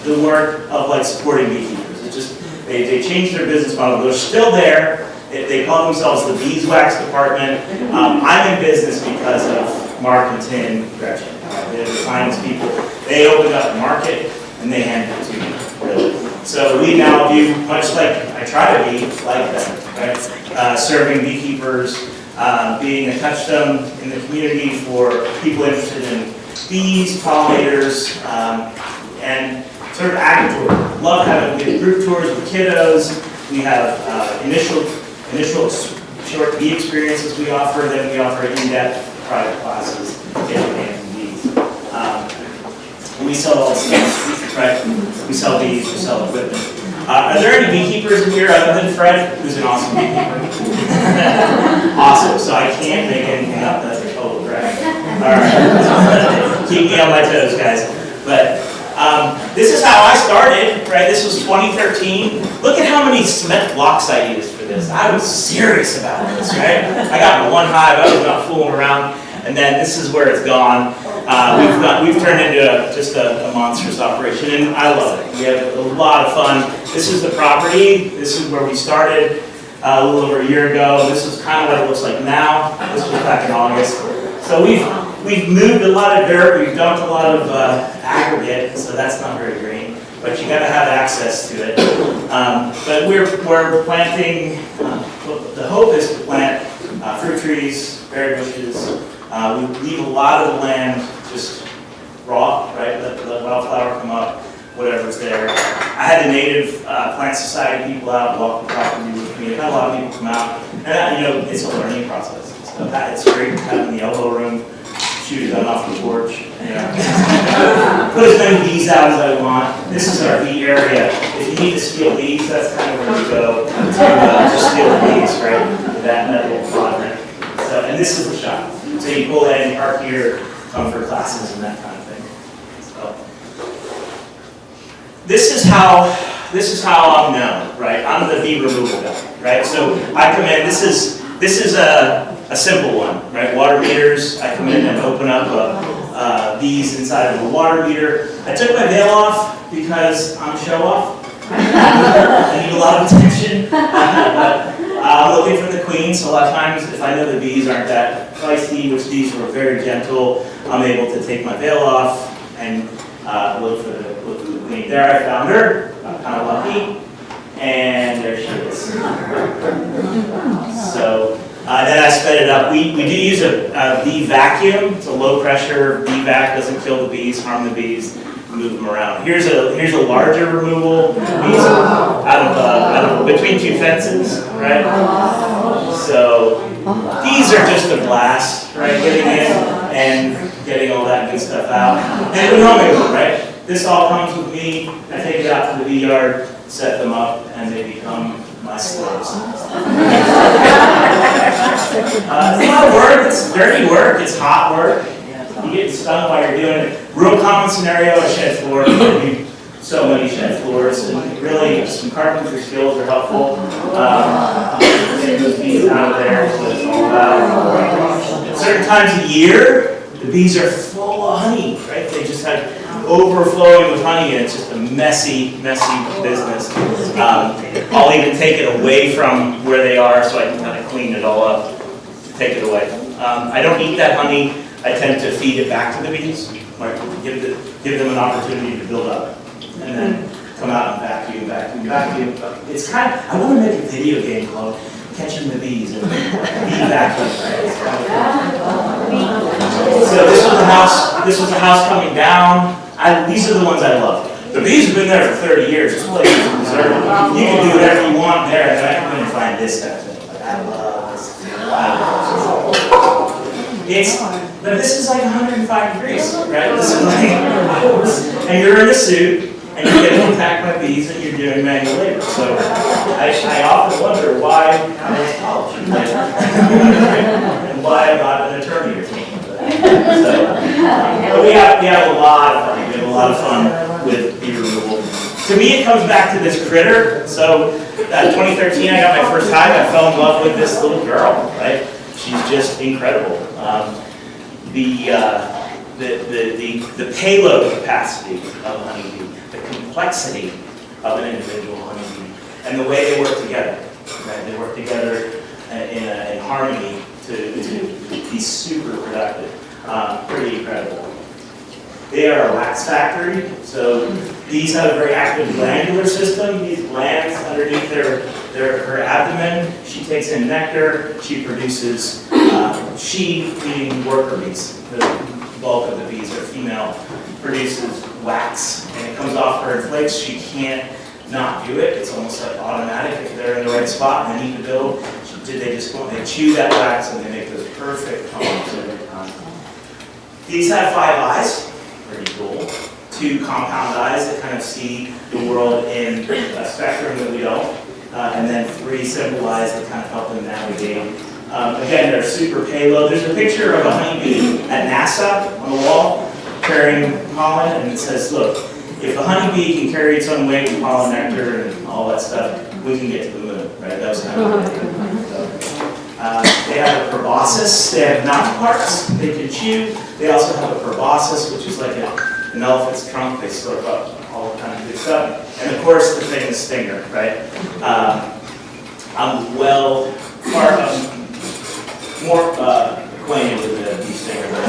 the work of supporting beekeepers. It just, they changed their business model. They're still there. They call themselves the beeswax department. I'm in business because of Mark and Tim Gretchen. They're the finest people. They opened up the market and they handed it to me, really. So we now do, much like I try to be like them, right? Serving beekeepers, being a touchstone in the community for people interested in bees, pollinators, and sort of agri-tour. Love having group tours with kiddos. We have initial short bee experiences we offer, then we offer in-depth private classes in bees. And we sell all the stuff, right? We sell bees, we sell equipment. Are there any beekeepers in here other than Fred, who's an awesome beekeeper? Awesome, so I can't make anything up, that's a total brag. All right, keep me on my toes, guys. But this is how I started, right? This was 2013. Look at how many cement blocks I used for this. I was serious about this, right? I got my one hive, I was not fooling around, and then this is where it's gone. We've turned into just a monstrous operation, and I love it. We have a lot of fun. This is the property. This is where we started a little over a year ago. This is kind of what it looks like now. This was back in August. So we've moved a lot of dirt. We've dumped a lot of aggregate, so that's not very green. But you got to have access to it. But we're planting. The hope is to plant fruit trees, berry bushes. We leave a lot of the land just raw, right? Let the wildflower come up, whatever's there. I had the native plant society people out walk the property with me. I had a lot of people come out, and it's a learning process. So it's great having the elbow room. Shoot, I'm off the porch. Put as many bees out as I want. This is our bee area. If you need to steal bees, that's kind of where you go to steal the bees, right? That little quadrant. So, and this is the shop. So you pull in, park here, come for classes and that kind of thing. So this is how I'm known, right? I'm the bee removal guy, right? So I come in. This is a simple one, right? Water meters. I come in and open up bees inside of a water meter. I took my veil off because I'm show off. I need a lot of attention. I'm looking for the queen, so a lot of times if I know the bees aren't that feisty, which these were very gentle, I'm able to take my veil off and look for the queen. There I found her, I'm kind of lucky, and there she is. So then I sped it up. We do use a bee vacuum. It's a low pressure bee vac, doesn't kill the bees, harm the bees. Move them around. Here's a larger removal. Bees out of between two fences, right? So these are just a blast, right? Getting in and getting all that good stuff out. And we home right? This all comes with me. I take it out to the bee yard, set them up, and they become my slaves. It's a lot of work. It's dirty work. It's hot work. You get stung while you're doing it. Real common scenario, a shed floor. We do so many shed floors, and really some carpentry skills are helpful. Getting those bees out of there is what it's all about. At certain times of year, the bees are full of honey, right? They just have overflowing with honey, and it's just a messy, messy business. I'll even take it away from where they are so I can kind of clean it all up to take it away. I don't eat that honey. I tend to feed it back to the bees, like give them an opportunity to build up, and then come out and vacuum. It's kind of, I want to make a video game called Catching the Bees and Bee Vacuum. So this was the house coming down. These are the ones I love. The bees have been there for 30 years. This place is deserted. You can do whatever you want there, and then I come in and find this kind of thing. Like, I love this. But this is like 105 degrees, right? This is like, and you're in a suit, and you get attacked by bees, and you're doing manual labor. So I often wonder why I went to college, and why I'm not an attorney or something like that. So, but we have a lot of fun. We have a lot of fun with bee removal. To me, it comes back to this critter. So, 2013, I got my first hive. I fell in love with this little girl, right? She's just incredible. The payload capacity of a honeybee, the complexity of an individual honeybee, and the way they work together. Right? They work together in harmony to be super productive. Pretty incredible. They are a wax factory, so Bees have a very active glandular system. These glands underneath her abdomen. She takes in nectar. She produces, meaning worker bees. The bulk of the bees are female, produces wax, and it comes off her in flakes. She can't not do it. It's almost like automatic. If they're in the right spot and they need to build, they just go, they chew that wax and they make those perfect combs every time. These have 5 eyes, pretty cool. 2 compound eyes that kind of see the world in a spectrum that we don't. And then 3 simple eyes that kind of help them navigate. Again, they're super payload. There's a picture of a honeybee at NASA on the wall carrying pollen, and it says, look, if a honeybee can carry its own weight and pollen nectar and all that stuff, we can get to the moon, right? That was kind of they have a proboscis. They have mouth parts they can chew. They also have a proboscis, which is like an elephant's trunk. They slurp up all kinds of good stuff. And of course, the famous stinger, right? I'm more acquainted with the bee stinger than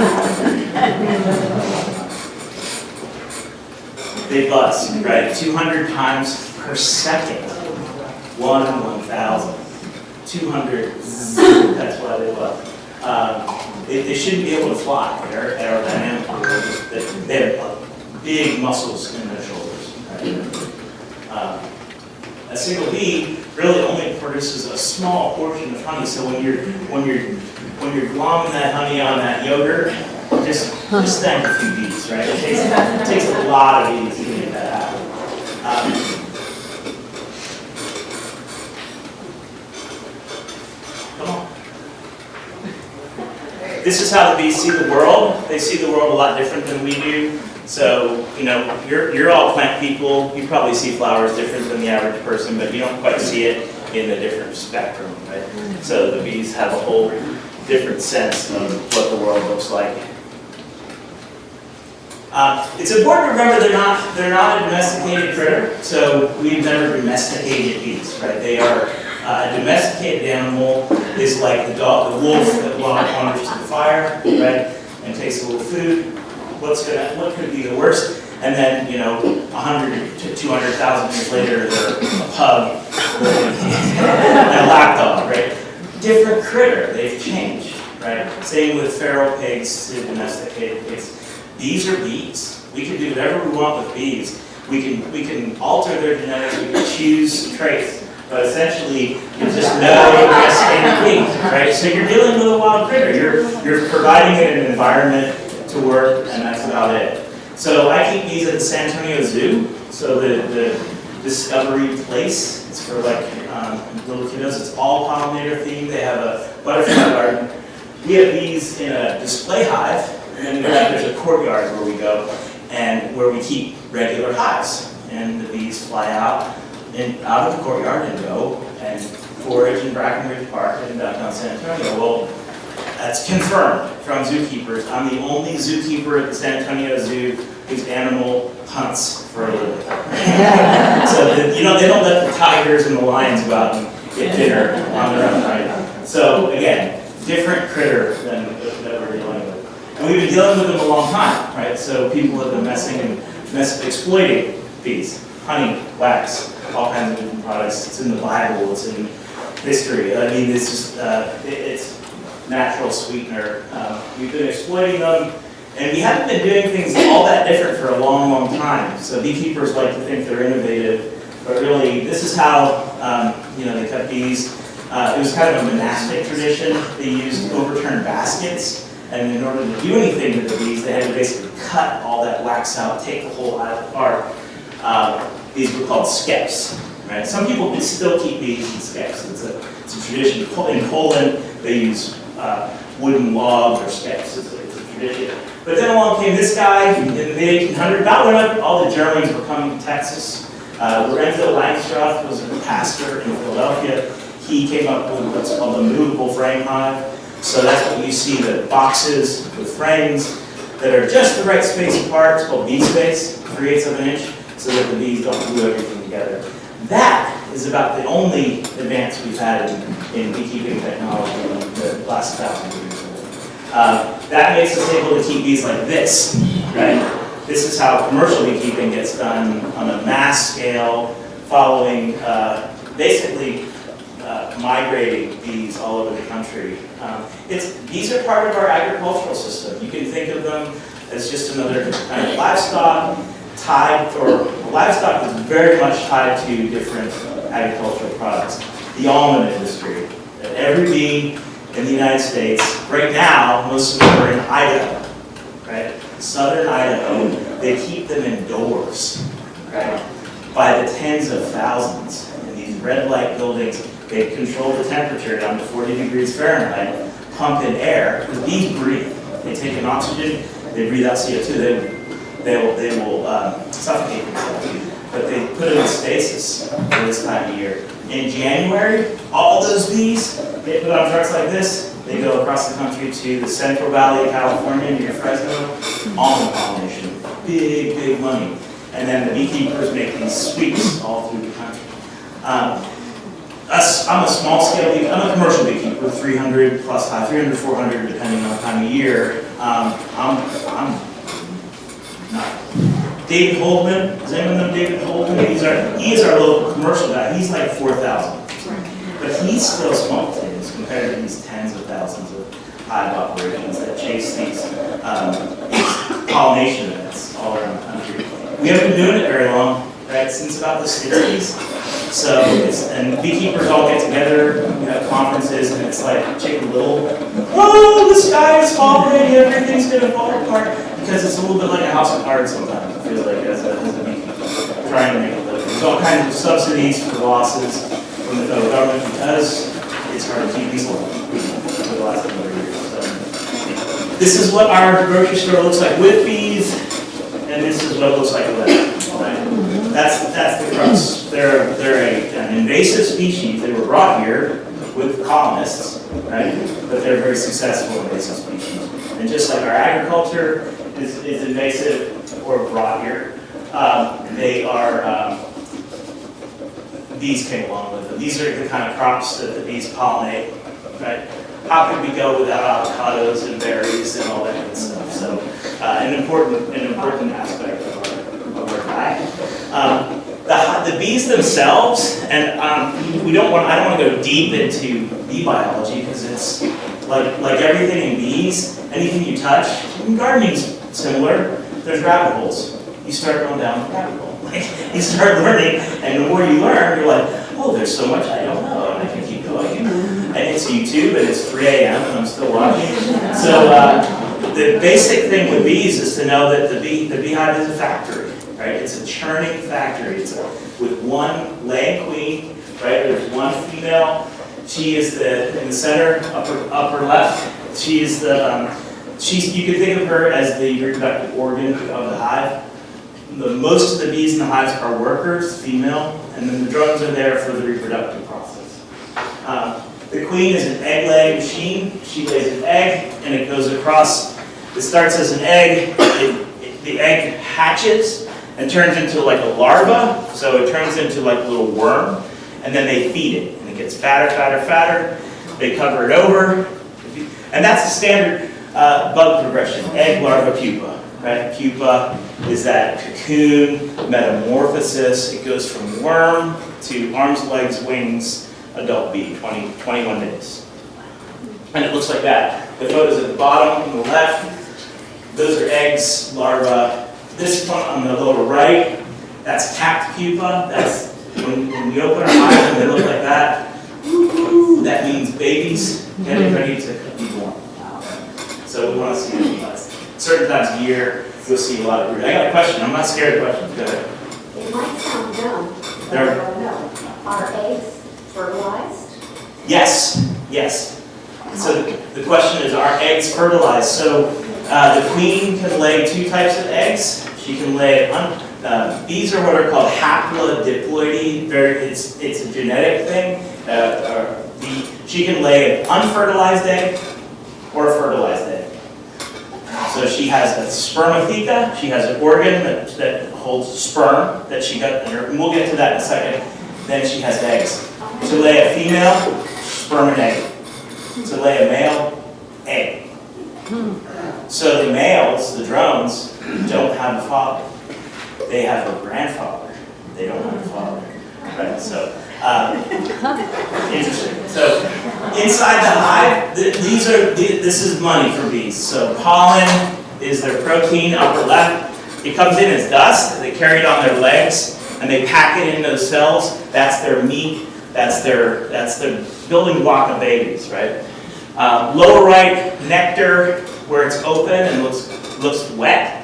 they buzz, right? 200 times per second. 1 in 1,000. 200, that's why they buzz. They shouldn't be able to fly. They're aerodynamic. They have big muscles in their shoulders. Right? A single bee really only produces a small portion of honey. So when you're glomming that honey on that yogurt, just thank a few bees, right? It takes a lot of bees to make that happen. Come on. This is how the bees see the world. They see the world a lot different than we do. So, you know, you're all plant people. You probably see flowers different than the average person, but you don't quite see it in a different spectrum, right? So the bees have a whole different sense of what the world looks like. It's important to remember they're not a domesticated critter, so we've never domesticated bees, right? They are a domesticated animal is like the dog, the wolf that wanders to the fire, right, and takes a little food. What could be the worst? And then, you know, 100 to 200,000 years later, they're a pug and a lapdog, right? Different critter, they've changed, right? Same with feral pigs to domesticated pigs. Bees are bees. We can do whatever we want with bees. We can alter their genetics, we can choose traits, but essentially you just know domesticated bees, right? So you're dealing with a wild critter. You're providing it an environment to work, and that's about it. So I keep bees at the San Antonio Zoo. So the Discovery Place, it's for like little kiddos. It's all pollinator themed. They have a butterfly garden. We have bees in a display hive, and then there's a courtyard where we go and where we keep regular hives. And the bees fly out of the courtyard and go and forage in Brackenridge Park in downtown San Antonio. Well, that's confirmed from zookeepers. I'm the only zookeeper at the San Antonio Zoo whose animal hunts for a living. So, they don't let the tigers and the lions go out and get dinner on their own, right? So, again, different critter than that we're dealing with. And we've been dealing with them a long time, right? So people have been exploiting bees. Honey, wax, all kinds of different products. It's in the Bible, it's in history. I mean, it's just, it's natural sweetener. We've been exploiting them, and we haven't been doing things all that different for a long, long time. So beekeepers like to think they're innovative, but really, this is how they cut bees. It was kind of a monastic tradition. They used overturned baskets, and in order to do anything with the bees, they had to basically cut all that wax out, take the whole hive apart. These were called skeps. Right? Some people can still keep bees in skeps. It's a tradition. In Poland, they use wooden logs or skeps. It's a tradition. But then along came this guy in the mid-1800s. About when all the Germans were coming to Texas. Lorenzo Langstroth was a pastor in Philadelphia. He came up with what's called a movable frame hive. So that's what you see, the boxes with frames that are just the right space apart. It's called bee space, 3/8 of an inch, so that the bees don't glue everything together. That is about the only advance we've had in beekeeping technology in the last 1,000 years. That makes us able to keep bees like this, right? this is how commercial beekeeping gets done on a mass scale, following basically migrating bees all over the country. Bees are part of our agricultural system. You can think of them as just another kind of livestock livestock is very much tied to different agricultural products. The almond industry. Every bee in the United States, right now, most of them are in Idaho, right? Southern Idaho, they keep them indoors, right? By the tens of thousands. In these red light buildings, they control the temperature down to 40 degrees Fahrenheit, pump in air, because bees breathe. They take in oxygen, they breathe out CO2, they will suffocate themselves. But they put them in stasis for this time of year. In January, all those bees, they put on trucks like this, they go across the country to the Central Valley of California near Fresno, almond pollination. Big, big money. And then the beekeepers make these sweeps all through the country. I'm a small scale beekeeper, I'm a commercial beekeeper, 300 plus hive, 300, 400 depending on the time of year. I'm not. David Holdman, does anyone know David Holdman? He is our local commercial guy. He's like 4,000. But he's still small potatoes compared to these tens of thousands of hive operations that chase these pollination events all around the country. We haven't been doing it very long, right? Since about the 60s. So, and beekeepers all get together, we have conferences, and it's like Chicken Little. Whoa, the sky is falling, everything's gonna fall apart. Because it's a little bit like a house of cards sometimes, it feels like, as a beekeeper, trying to make a living. There's all kinds of subsidies for losses from the federal government because it's hard to keep these alive for the last number of years. So, this is what our grocery store looks like with bees, and this is what it looks like without. Right? That's the crux. They're an invasive species. They were brought here with colonists, right? But they're very successful invasive species. And just like our agriculture is invasive or brought here, they are, bees came along with them. These are the kind of crops that the bees pollinate, right? How could we go without avocados and berries and all that good stuff? So, an important aspect of our diet. The bees themselves, and I don't want to go deep into bee biology because it's like everything in bees, anything you touch, gardening's similar. There's rabbit holes. You start going down the rabbit hole. You start learning, and the more you learn, you're like, oh, there's so much I don't know, and I can keep going. And it's YouTube, and it's 3 a.m., and I'm still watching. So the basic thing with bees is to know that the beehive is a factory, right? It's a churning factory. It's with one laying queen, right? There's one female. She is in the center, upper left. She is you could think of her as the reproductive organ of the hive. Most of the bees in the hives are workers, female, and then the drones are there for the reproductive process. The queen is an egg-laying machine. She lays an egg, and it goes across. It starts as an egg. The egg hatches and turns into like a larva. So it turns into like a little worm, and then they feed it, and it gets fatter, fatter, fatter. They cover it over, and that's the standard bug progression: egg, larva, pupa. Right? Pupa is that cocoon metamorphosis. It goes from worm to arms, legs, wings, adult bee, 21 days. And it looks like that. The photos at the bottom on the left, those are eggs, larvae. This one on the lower right, that's capped pupa. That's when we open our eyes and they look like that. That means babies getting ready to be born. So we want to see them. Certain times of year, you'll see a lot of brood. I got a question. I'm not scared of questions. Go ahead. It might sound dumb, but I don't know. Are eggs fertilized? Yes, yes. So the question is, are eggs fertilized? So the queen can lay 2 types of eggs. She can lay, these are what are called haplodiploidy. It's a genetic thing. She can lay an unfertilized egg or a fertilized egg. So she has a spermatheca. She has an organ that holds sperm that she got, and we'll get to that in a second. Then she has eggs. To lay a female, sperm and egg. To lay a male, egg. So the males, the drones, don't have a father. They have a grandfather. They don't have a father. Right? So, interesting. So, inside the hive, this is money for bees. So, pollen is their protein, upper left. It comes in as dust. They carry it on their legs, and they pack it in those cells. That's their meat. That's their building block of babies, right? Lower right, nectar, where it's open and looks wet.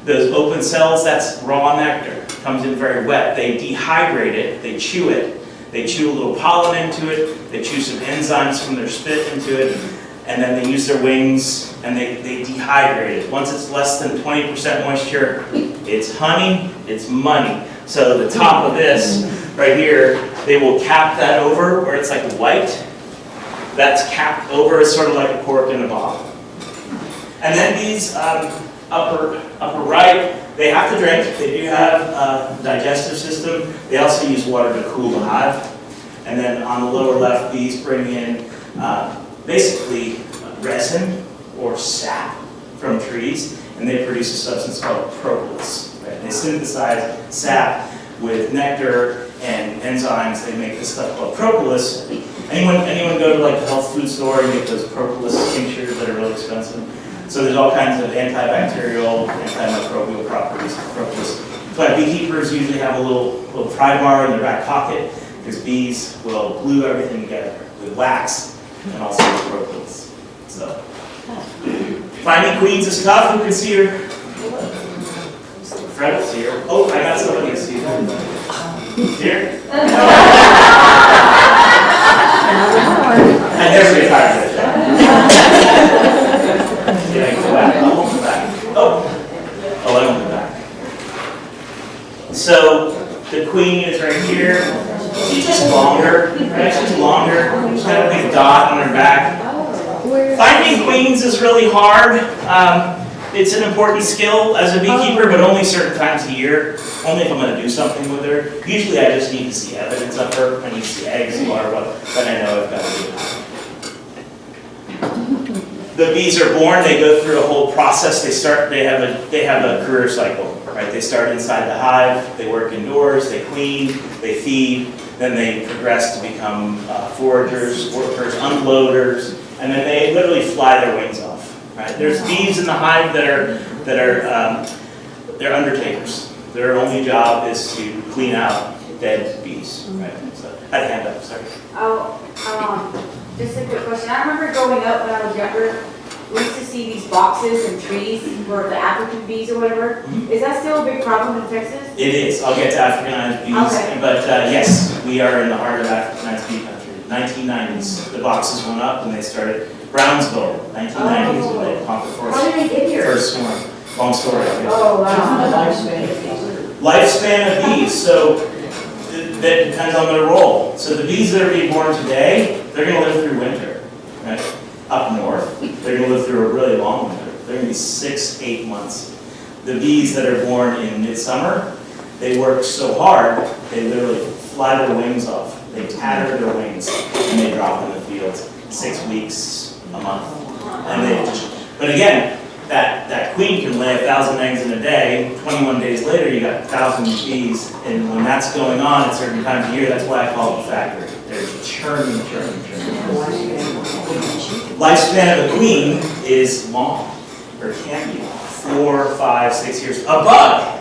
Those open cells, that's raw nectar. Comes in very wet. They dehydrate it. They chew it. They chew a little pollen into it. They chew some enzymes from their spit into it. And then they use their wings and they dehydrate it. Once it's less than 20% moisture, it's honey, it's money. So the top of this right here, they will cap that over where it's like white. That's capped over, it's sort of like a cork in a bottle. And then these upper right, they have to drink. They do have a digestive system. They also use water to cool the hive. And then on the lower left, these bring in basically resin or sap from trees, and they produce a substance called propolis. Right? They synthesize sap with nectar and enzymes. They make this stuff called propolis. Anyone go to like the health food store and get those propolis tinctures that are really expensive? So there's all kinds of antibacterial, antimicrobial properties of propolis. But beekeepers usually have a little pry bar in their back pocket because bees will glue everything together with wax and also with propolis. So finding queens is tough. Who can see her? Fred will see her. Oh, I got somebody to see her. Here? I never get tired of that. Yeah, go back. I'll go back. Oh, I won't go back. So the queen is right here. She's just longer, right? She's longer. She's got a big dot on her back. Finding queens is really hard. It's an important skill as a beekeeper, but only certain times a year. Only if I'm going to do something with her. Usually I just need to see evidence of her. I need to see eggs or what, but I know I've got to do it. The bees are born, they go through a whole process. They have a career cycle, right? They start inside the hive, they work indoors, they clean, they feed, then they progress to become foragers, workers, unloaders, and then they literally fly their wings off, right? There's bees in the hive that are they're undertakers. Their only job is to clean out dead bees, right? So I had a hand up, sorry. Just a quick question. I remember growing up when I was younger, we used to see these boxes and trees for the African bees or whatever. Is that still a big problem in Texas? It is. I'll get to Africanized bees. Okay. But yes, we are in the heart of Africanized bee country. 1990s, the boxes went up and they started Brownsville. 1990s when they popped the How did they get here? first swarm. Long story. Oh, wow. Lifespan of bees. So that depends on their role. So the bees that are being born today, they're going to live through winter, right? Up north, they're going to live through a really long winter. They're going to be 6-8 months. The bees that are born in midsummer, they work so hard, they literally fly their wings off. They tatter their wings and they drop in the fields 6 weeks, a month. But again, that queen can lay 1,000 eggs in a day. 21 days later, you got 1,000 bees. And when that's going on at certain times of year, that's why I call it a factory. There's churning. Lifespan of a queen is long, or can be long, 4, 5, 6 years. A bug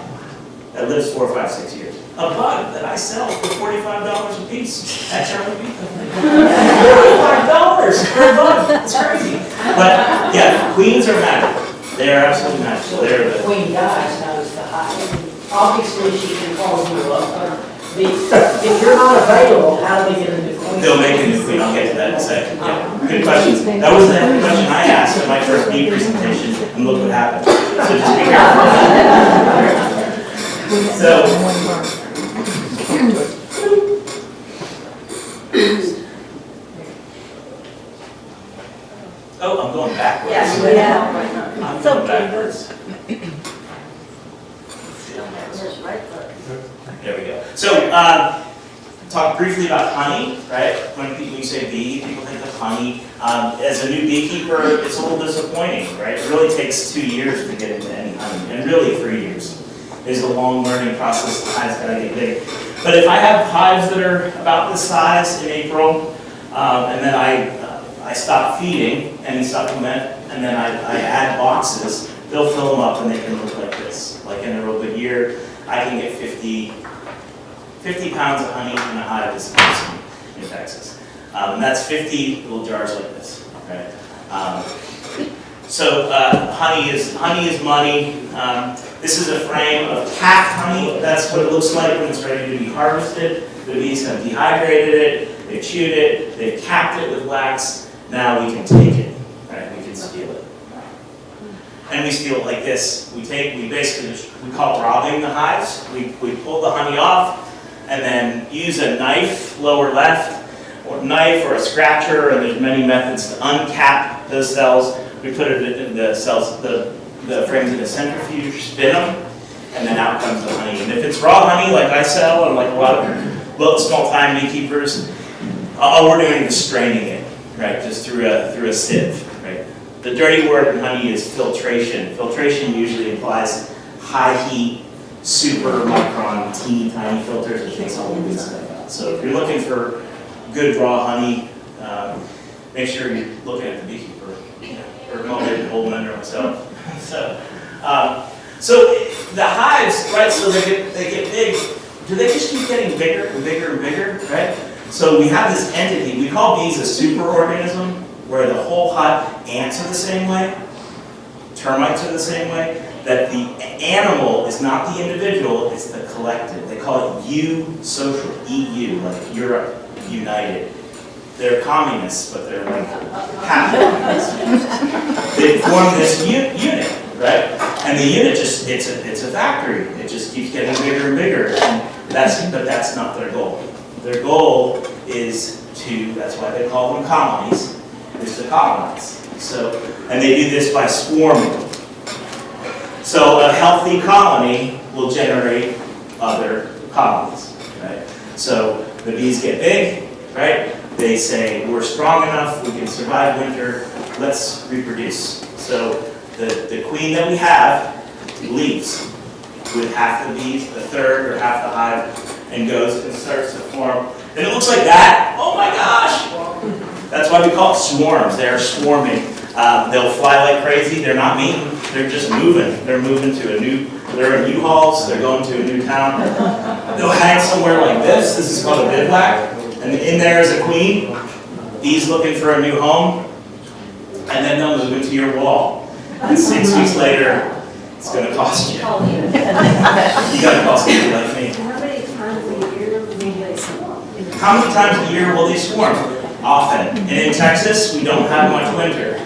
that lives 4, 5, 6 years. A bug that I sell for $45 a piece at Charlie Bee. $45 for a bug. It's crazy. But yeah, queens are magical. They are absolutely magical. They're the Queen dies, knows the hive. Obviously, she can call you up. If you're not available, how do they get a new queen? They'll make a new queen. I'll get to that in a second. Yeah. Good questions. That was the question I asked in my first bee presentation, and look what happened. So just be careful. So. Oh, I'm going backwards. Yeah. I'm going backwards. There we go. So, talk talk briefly about honey, right? When you say bee, people think of honey. As a new beekeeper, it's a little disappointing, right? It really takes 2 years to get into any honey, and really 3 years. It's a long learning process, the hives gotta get big. But if I have hives that are about this size in April, and then I stop feeding any supplement, and then I add boxes, they'll fill them up and they can look like this. Like in a real good year, I can get 50 pounds of honey in a hive this season in Texas. And that's 50 little jars like this, right? So honey is money. This is a frame of capped honey. That's what it looks like when it's ready to be harvested. The bees have dehydrated it, they've chewed it, they've capped it with wax. Now we can take it, right? We can steal it. And we steal it like this. We call it robbing the hives. We pull the honey off and then use a knife, lower left, or knife or a scratcher, and there's many methods to uncap those cells. We put it in the cells, the frames in a centrifuge, spin them, and then out comes the honey. And if it's raw honey, like I sell, and like a lot of small-time beekeepers, all we're doing is straining it, right, just through a sieve, right? The dirty word in honey is filtration. Filtration usually implies high heat, super micron, teeny tiny filters that takes all the good stuff out. So if you're looking for good raw honey, make sure you're looking at the beekeeper, or maybe holding under myself. So the hives, right? So they get big. Do they just keep getting bigger and bigger and bigger, right? So we have this entity. We call bees a superorganism, where the whole hive, ants are the same way, termites are the same way. That the animal is not the individual, it's the collective. They call it EU-social, EU, like Europe United. They're communists, but they're like half communists. They form this unit, right? And the unit just, it's a factory. It just keeps getting bigger and bigger. And but that's not their goal. Their goal is to, that's why they call them colonies, is to colonize. So, and they do this by swarming. So a healthy colony will generate other colonies, right? So the bees get big, right? They say, we're strong enough, we can survive winter, let's reproduce. So the queen that we have leaves with half the bees, a third or half the hive, and goes and starts to form. And it looks like that. Oh my gosh! That's why we call it swarms. They're swarming. They'll fly like crazy. They're not meeting. They're just moving. They're moving to they're in U-Hauls. They're going to a new town. They'll hang somewhere like this. This is called a bivouac. And in there is a queen. Bees looking for a new home. And then they'll move into your wall. And 6 weeks later, it's going to cost you. You got to call somebody like me. How many times a year do they swarm? How many times a year will they swarm? Often. And in Texas, we don't have much winter.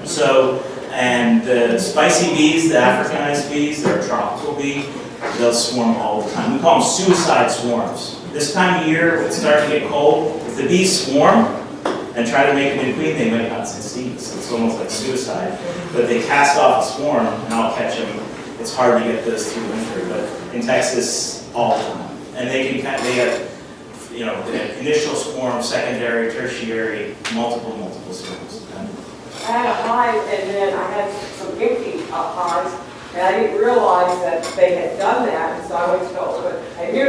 So, and the spicy bees, the Africanized bees, they're a tropical bee, they'll swarm all the time. We call them suicide swarms. This time of year, it's starting to get cold. If the bees swarm and try to make a new queen, they might not succeed. So it's almost like suicide. But they cast off a swarm, and I'll catch them. It's hard to get those through winter, but in Texas, all the time. And they have, they have initial swarm, secondary, tertiary, multiple swarms. I had a hive, and then I had some empty hives, and I didn't realize that they had done that, and so I went to go, but I knew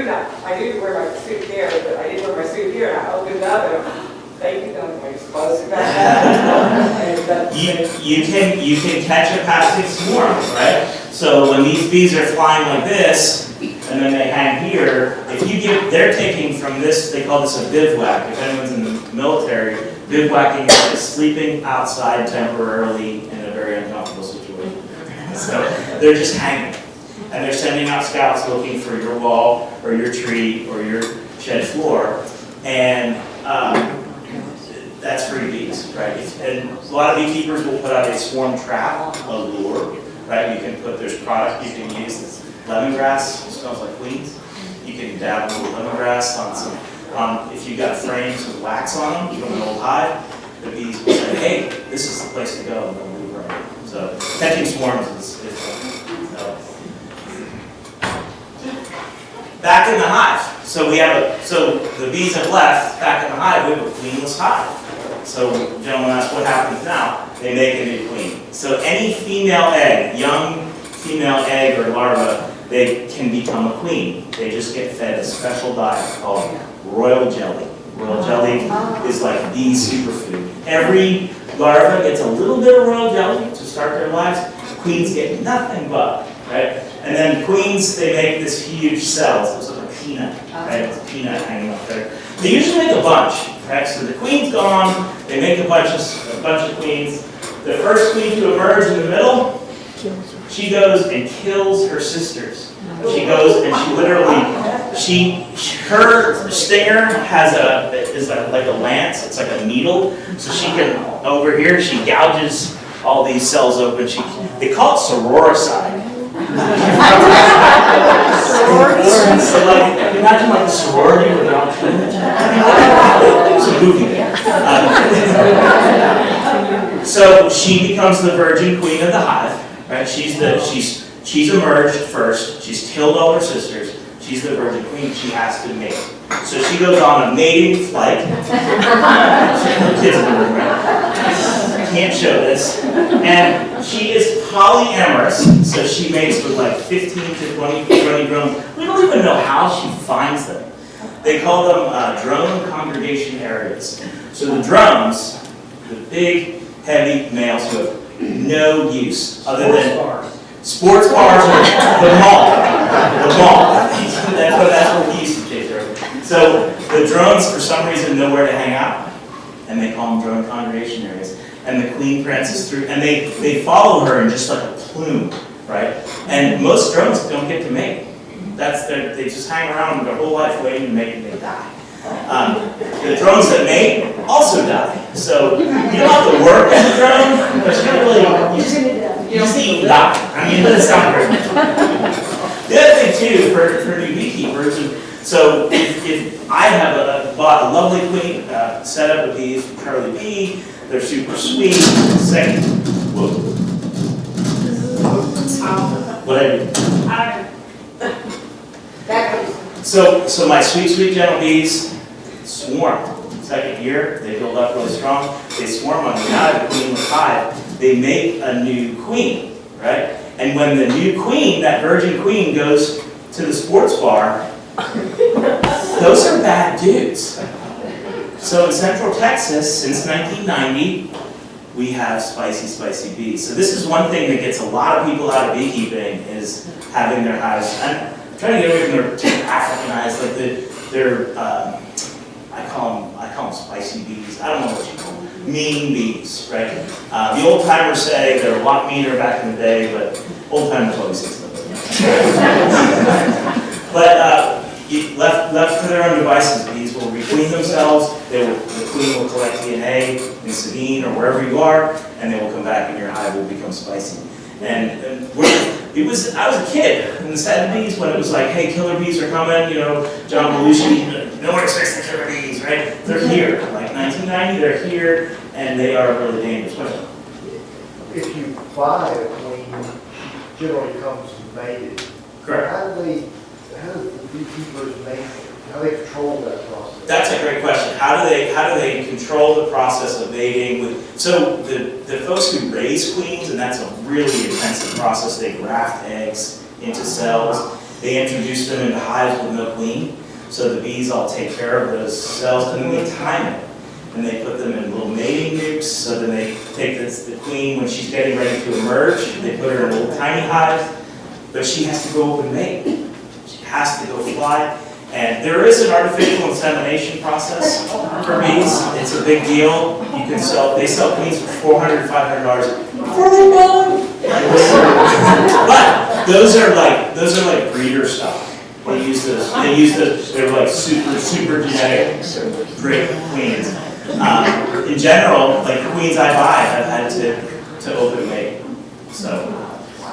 to wear my suit here, but I didn't wear my suit here, and I opened it up, and they can go way supposed to. You can catch a passing swarm, right? So when these bees are flying like this, and then they hang here, they're taking from this, they call this a bivouac. If anyone's in the military, bivouacking is sleeping outside temporarily in a very uncomfortable situation. So they're just hanging. And they're sending out scouts looking for your wall, or your tree, or your shed floor. And that's free bees, right? And a lot of beekeepers will put out a swarm trap, a lure, right? You can there's product you can use. It's lemongrass, it smells like queens. You can dab a little lemongrass on some, if you've got frames with wax on them, from an old hive, the bees will say, hey, this is the place to go, and they'll move right. So catching swarms is back in the hive. So so the bees have left, back in the hive, we have a queenless hive. So the gentleman asked, what happens now? They make a new queen. So any female egg, young female egg or larva, they can become a queen. They just get fed a special diet called royal jelly. Royal jelly is like the superfood. Every larva gets a little bit of royal jelly to start their lives. Queens get nothing but, right? And then queens, they make this huge cells. It's like a peanut, right? It's a peanut hanging up there. They usually make a bunch, right? So the queen's gone, they make a bunch of queens. The first queen to emerge in the middle, she goes and kills her sisters. She goes and she literally, her stinger is like a lance, it's like a needle. So she can, over here, she gouges all these cells open. They call it sororicide. So like, imagine like the sorority where they're all twins. It's a movie. So she becomes the virgin queen of the hive, right? She's emerged first. She's killed all her sisters. She's the virgin queen. She has to mate. So she goes on a mating flight. Kids in the room, right? Can't show this. And she is polyamorous, so she mates with like 15 to 20 drones. We don't even know how she finds them. They call them drone congregation areas. So the drones, the big, heavy males who have no use other than sports bars or the mall. The mall. That's what we used to chase her. So the drones, for some reason, know where to hang out, and they call them drone congregation areas. And the queen prances through, and they follow her in just like a plume, right? And most drones don't get to mate. They just hang around their whole life waiting to mate, and they die. The drones that mate also die. So you don't have to work as a drone, but you just eat and die. I mean, it doesn't sound very much. The other thing too, for new beekeepers, so if I have bought a lovely queen setup of bees from Charlie Bee, they're super sweet. Second, whoa. What I do? So my sweet gentle bees swarm. Second year, they build up really strong. They swarm on me. Now I have a queenless hive. They make a new queen, right? And when the new queen, that virgin queen, goes to the sports bar, those are bad dudes. So in Central Texas, since 1990, we have spicy bees. So this is one thing that gets a lot of people out of beekeeping, is having their hives. I'm trying to get away from their too Africanized, like they're I call them spicy bees. I don't know what you call them. Mean bees, right? The old timers say they're a lot meaner back in the day, but old timers always say something. But left to their own devices, bees will requeen themselves. The queen will collect DNA in Sabine or wherever you are, and they will come back, and your hive will become spicy. And I was a kid in the 70s when it was like, hey, killer bees are coming. You know, John Belushi, no one expects the killer bees, right? They're here. Like 1990, they're here, and they are really dangerous. If you buy a queen, generally comes mated. Correct. How do the beekeepers how do they control that process? That's a great question. How do they control the process of mating? So the folks who raise queens, and that's a really intensive process. They graft eggs into cells. They introduce them into hives with no queen. So the bees all take care of those cells, and then they time it. And they put them in little mating nukes. So then they take the queen when she's getting ready to emerge. They put her in little tiny hives, but she has to go up and mate. She has to go fly. And there is an artificial insemination process for bees. It's a big deal. They sell queens for $400, $500 before they're born. But those are like breeder stock. They use those. They're like super genetic great queens. In general, like the queens I buy, I've had to open mate. So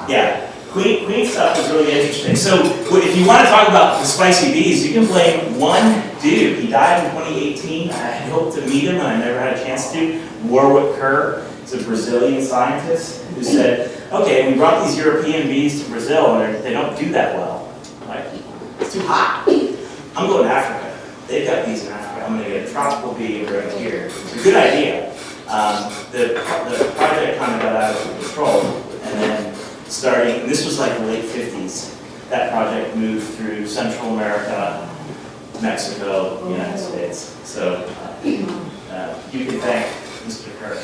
yeah. Queen stuff is really interesting. So if you want to talk about the spicy bees, you can blame one dude. He died in 2018. I hope to meet him, and I never had a chance to. Warwick Kerr is a Brazilian scientist who said, okay, we brought these European bees to Brazil, and they don't do that well. Like, it's too hot. I'm going to Africa. They've got bees in Africa. I'm gonna get a tropical bee over here. It's a good idea. The project kind of got out of control, and then starting, and this was like the late 50s, that project moved through Central America, Mexico, United States. So you can thank Mr. Kirk.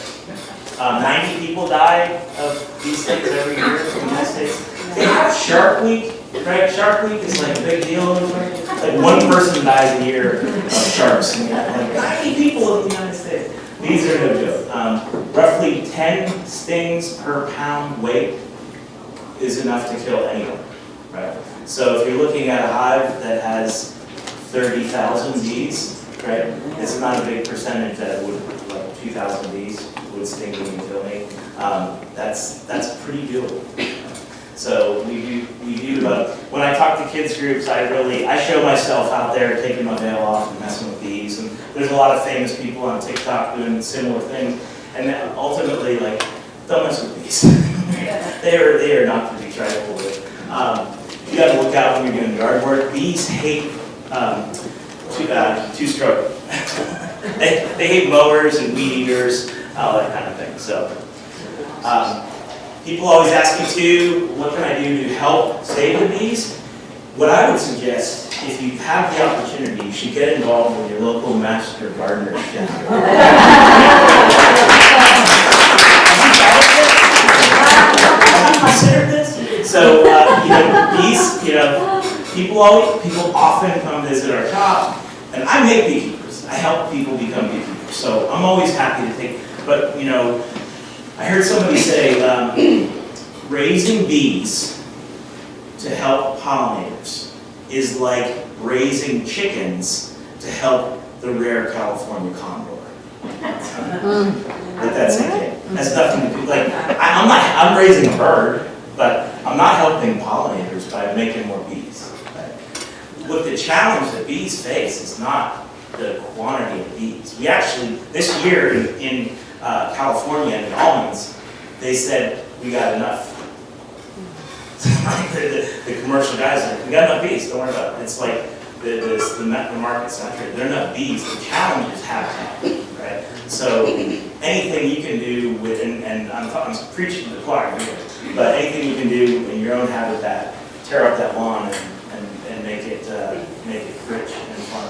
90 people die of these things every year in the United States. They have Shark Week, right? Shark Week is like a big deal over there. Like one person dies a year of sharks. And like 90 people in the United States. These are no joke. Roughly 10 stings per pound weight is enough to kill anyone, right? So if you're looking at a hive that has 30,000 bees, right? It's not a big percentage that would, like 2,000 bees would sting me and kill me. That's pretty doable. So we do, when I talk to kids groups, I show myself out there taking my veil off and messing with bees. And there's a lot of famous people on TikTok doing similar things. And then ultimately, like, don't mess with bees. They are not to be trifled with. You got to look out when you're doing yard work. Bees hate two-stroke. they hate mowers and weed eaters, all that kind of thing. So people always ask me too, what can I do to help save the bees? What I would suggest, if you have the opportunity, you should get involved with your local master gardener. Consider this. So bees, people often come visit our shop, and I make beekeepers. I help people become beekeepers. So I'm always happy to take. But I heard somebody say raising bees to help pollinators is like raising chickens to help the rare California condor. But that's okay. That's nothing to do. Like I'm raising a bird, but I'm not helping pollinators by making more bees. Right? What the challenge that bees face is not the quantity of bees. We actually, this year in California and almonds, they said we got enough. the commercial guys are like, we got enough bees, don't worry about it. It's like the market saturated. There are enough bees. The challenge is habitat, right? So anything you can do with, and I'm preaching to the choir here, but anything you can do in your own habitat, tear up that lawn and make it rich and fun.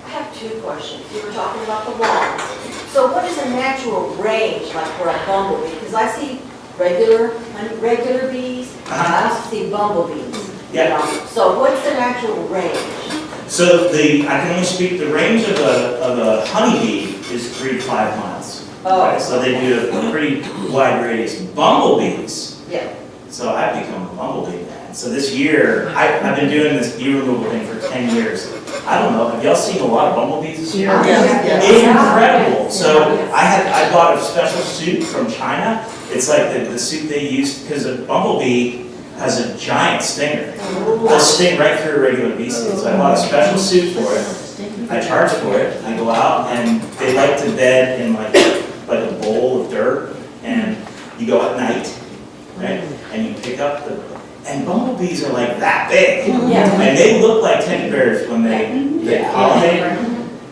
I have two questions. You were talking about the lawns. So what is a natural range like for a bumblebee? Because I see regular bees, and I also see bumblebees. Yeah. So what's the natural range? So I can only speak, the range of a honeybee is 3 to 5 miles. Oh. Right? So they do a pretty wide radius. Bumblebees. Yeah. So I've become a bumblebee man. So this year, I've been doing this bee removal thing for 10 years. I don't know, have y'all seen a lot of bumblebees this year? Yes. Incredible. So I bought a special suit from China. It's like the suit they use, because a bumblebee has a giant stinger. They'll sting right through a regular bee suit. So I bought a special suit for it. I charge for it. I go out and they like to bed in like a bowl of dirt. And you go at night, right? And you pick up and bumblebees are like that big. And they look like teddy bears when they pollinate.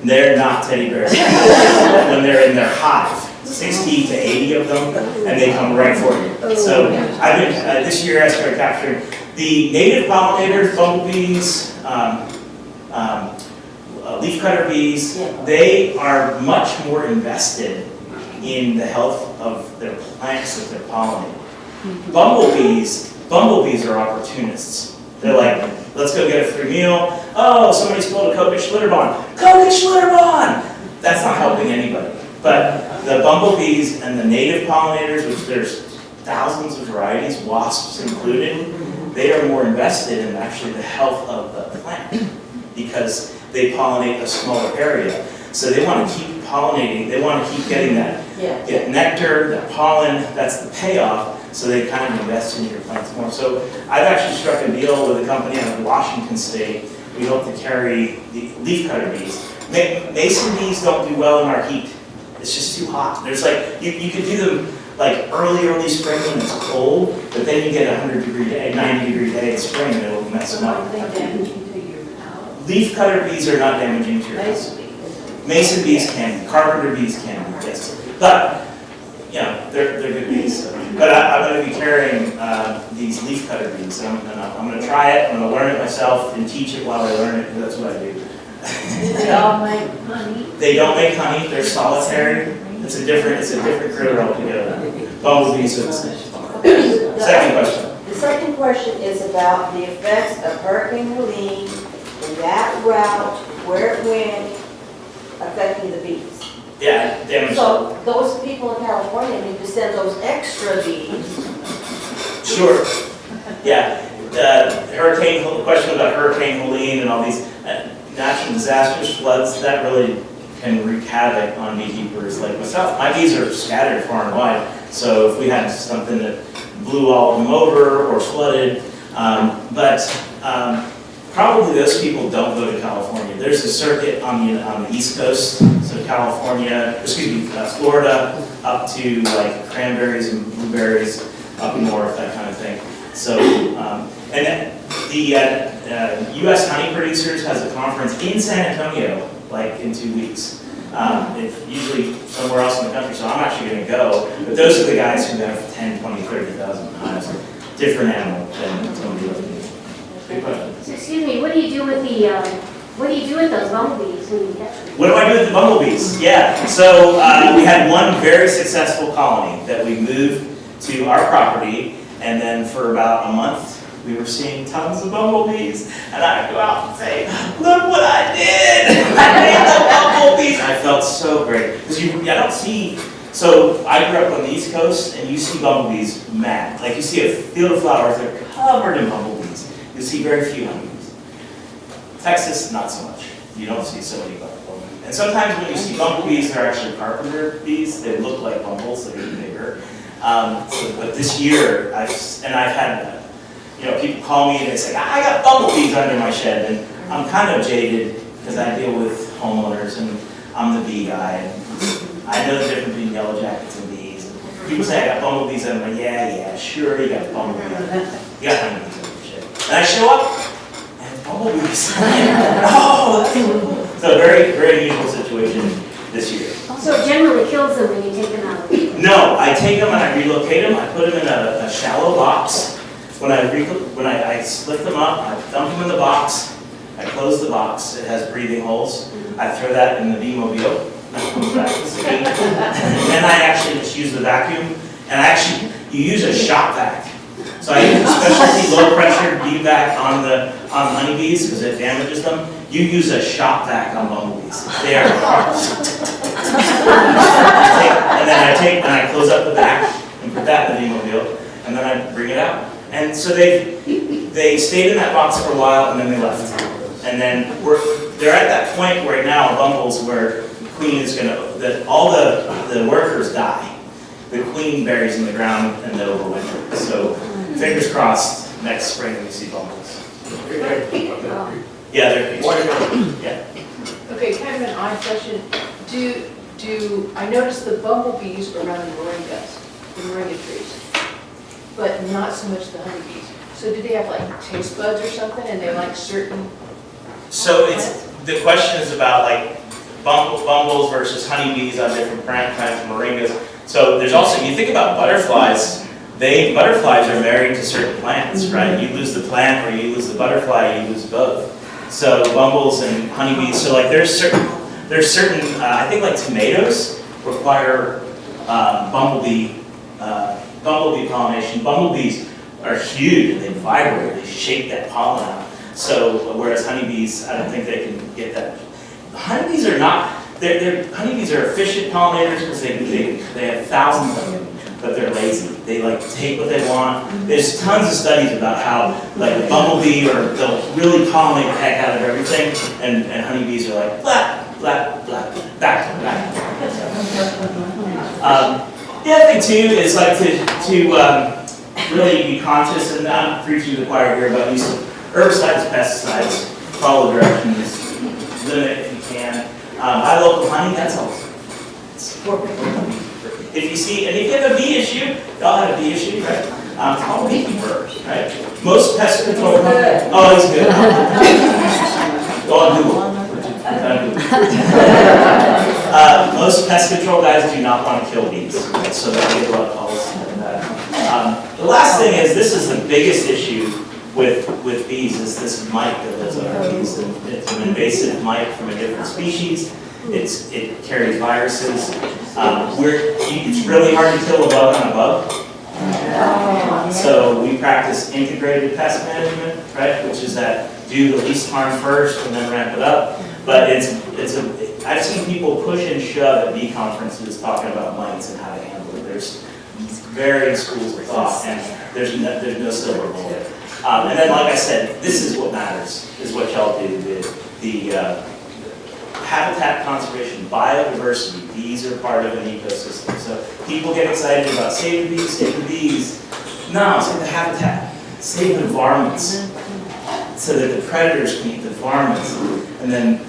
They're not teddy bears when they're in their hive. 60 to 80 of them, and they come right for you. So I've been, this year I started capturing the native pollinators, bumblebees, leafcutter bees. They are much more invested in the health of their plants that they're pollinating. Bumblebees are opportunists. They're like, let's go get a free meal. Oh, somebody spilled a Coca Schlitterbahn. Coca Schlitterbahn! That's not helping anybody. But the bumblebees and the native pollinators, which there's thousands of varieties, wasps included, they are more invested in actually the health of the plant because they pollinate a smaller area. So they want to keep pollinating, they want to keep getting that get nectar, that pollen, that's the payoff, so they kind of invest in your plants more. So I've actually struck a deal with a company out of Washington State. We hope to carry the leafcutter bees. Mason bees don't do well in our heat. It's just too hot. There's like, you can do them like early spring when it's cold, but then you get a 100-degree day, 90-degree day in spring and it'll mess them up. Leaf cutter bees are not damaging to your house. Mason bees can be, carpenter bees can be, yes. But, you know, they're good bees. So. But I'm going to be carrying these leaf cutter bees. I'm going to try it, I'm going to learn it myself and teach it while I learn it, because that's what I do. They all make honey. They don't make honey, they're solitary. It's a different critter altogether. Bumblebees are the same. Second question. The second question is about the effects of Hurricane Helene and that route, where it went, affecting the bees. Yeah, damage. So those people in California need to send those extra bees. Sure. Yeah. The question about Hurricane Helene and all these natural disasters, floods, that really can wreak havoc on beekeepers like myself. My bees are scattered far and wide, so if we had something that blew all of them over or flooded, probably those people don't go to California. There's a circuit on the East Coast, so Florida, up to like cranberries and blueberries up north, that kind of thing. So, and then the U.S. Honey Producers has a conference in San Antonio, like in 2 weeks. It's usually somewhere else in the country, so I'm actually going to go. But those are the guys who have 10, 20, 30,000 hives. Different animal than somebody like me. Good question. So excuse me, what do you do with those bumblebees when you get them? What do I do with the bumblebees? Yeah, so we had one very successful colony that we moved to our property, and then for about a month, we were seeing tons of bumblebees, and I'd go out and say, look what I did! I made the bumblebees! I felt so great, because I don't see, so I grew up on the East Coast, and you see bumblebees mad. Like you see a field of flowers, they're covered in bumblebees. You see very few honeybees. Texas, not so much. You don't see so many bumblebees. And sometimes when you see bumblebees, they're actually carpenter bees. They look like bumbles, they're even bigger. But this year, I've had, people call me and they say, I got bumblebees under my shed. And I'm kind of jaded because I deal with homeowners and I'm the bee guy. And I know the difference between yellow jackets and bees. And people say, I got bumblebees. And I'm like, yeah, sure, you got bumblebees. You got honeybees under your shed. And I show up, and bumblebees. Oh, that's so cool. So very, very unusual situation this year. So it generally kills them when you take them out. No, I take them and I relocate them. I put them in a shallow box. When I split them up, I dump them in the box. I close the box. It has breathing holes. I throw that in the bee-mobile. And then I actually just use the vacuum. And you use a shop vac. So I use a specialty low-pressure bee vac on honeybees because it damages them. You use a shop vac on bumblebees. They are hard. And then I close up the vac and put that in the bee-mobile, and then I bring it out. And so they stayed in that box for a while, and then they left. And then they're at that point right now, bumbles, where the queen is all the workers die. The queen buries in the ground and they overwinter. So fingers crossed, next spring we see bumbles. Yeah, they're yeah. Okay, kind of an odd question. I noticed the bumblebees around the moringa trees, but not so much the honeybees. So do they have like taste buds or something, and they like certain? So the question is about like bumbles versus honeybees on different plant kinds of moringas. So there's also, you think about butterflies, butterflies are married to certain plants, right? You lose the plant or you lose the butterfly, you lose both. So bumbles and honeybees, so like there's certain, I think like tomatoes require bumblebee pollination. Bumblebees are huge and they vibrate, they shake that pollen out. So whereas honeybees, I don't think they can get that. Honeybees are not, honeybees are efficient pollinators because they have thousands of them, but they're lazy. They like take what they want. There's tons of studies about how like the bumblebee they'll really pollinate the heck out of everything, and honeybees are like blah, blah, blah, back, back. The other thing too is like to really be conscious, and I'm preaching to the choir here about use of herbicides, pesticides, follow directions, limit if you can. Buy local honey, that's all. If you see, and if you have a bee issue, y'all have a bee issue, right? Call the beekeeper, right? Most pest control companies, oh, it's good. Go on Google. Most pest control guys do not want to kill bees, so that we get a lot of calls. The last thing is, this is the biggest issue with bees, is this mite that lives on our bees. And it's an invasive mite from a different species. It carries viruses. It's really hard to kill a bug on a bug. So we practice integrated pest management, right? Which is that do the least harm first and then ramp it up. But I've seen people push and shove at bee conferences talking about mites and how to handle it. There's varying schools of thought, and there's no silver bullet. And then, like I said, this is what matters, is what y'all do. The habitat conservation, biodiversity, bees are part of an ecosystem. So people get excited about save the bees, save the bees. No, save the habitat, save the varmints, so that the predators can eat the varmints. And then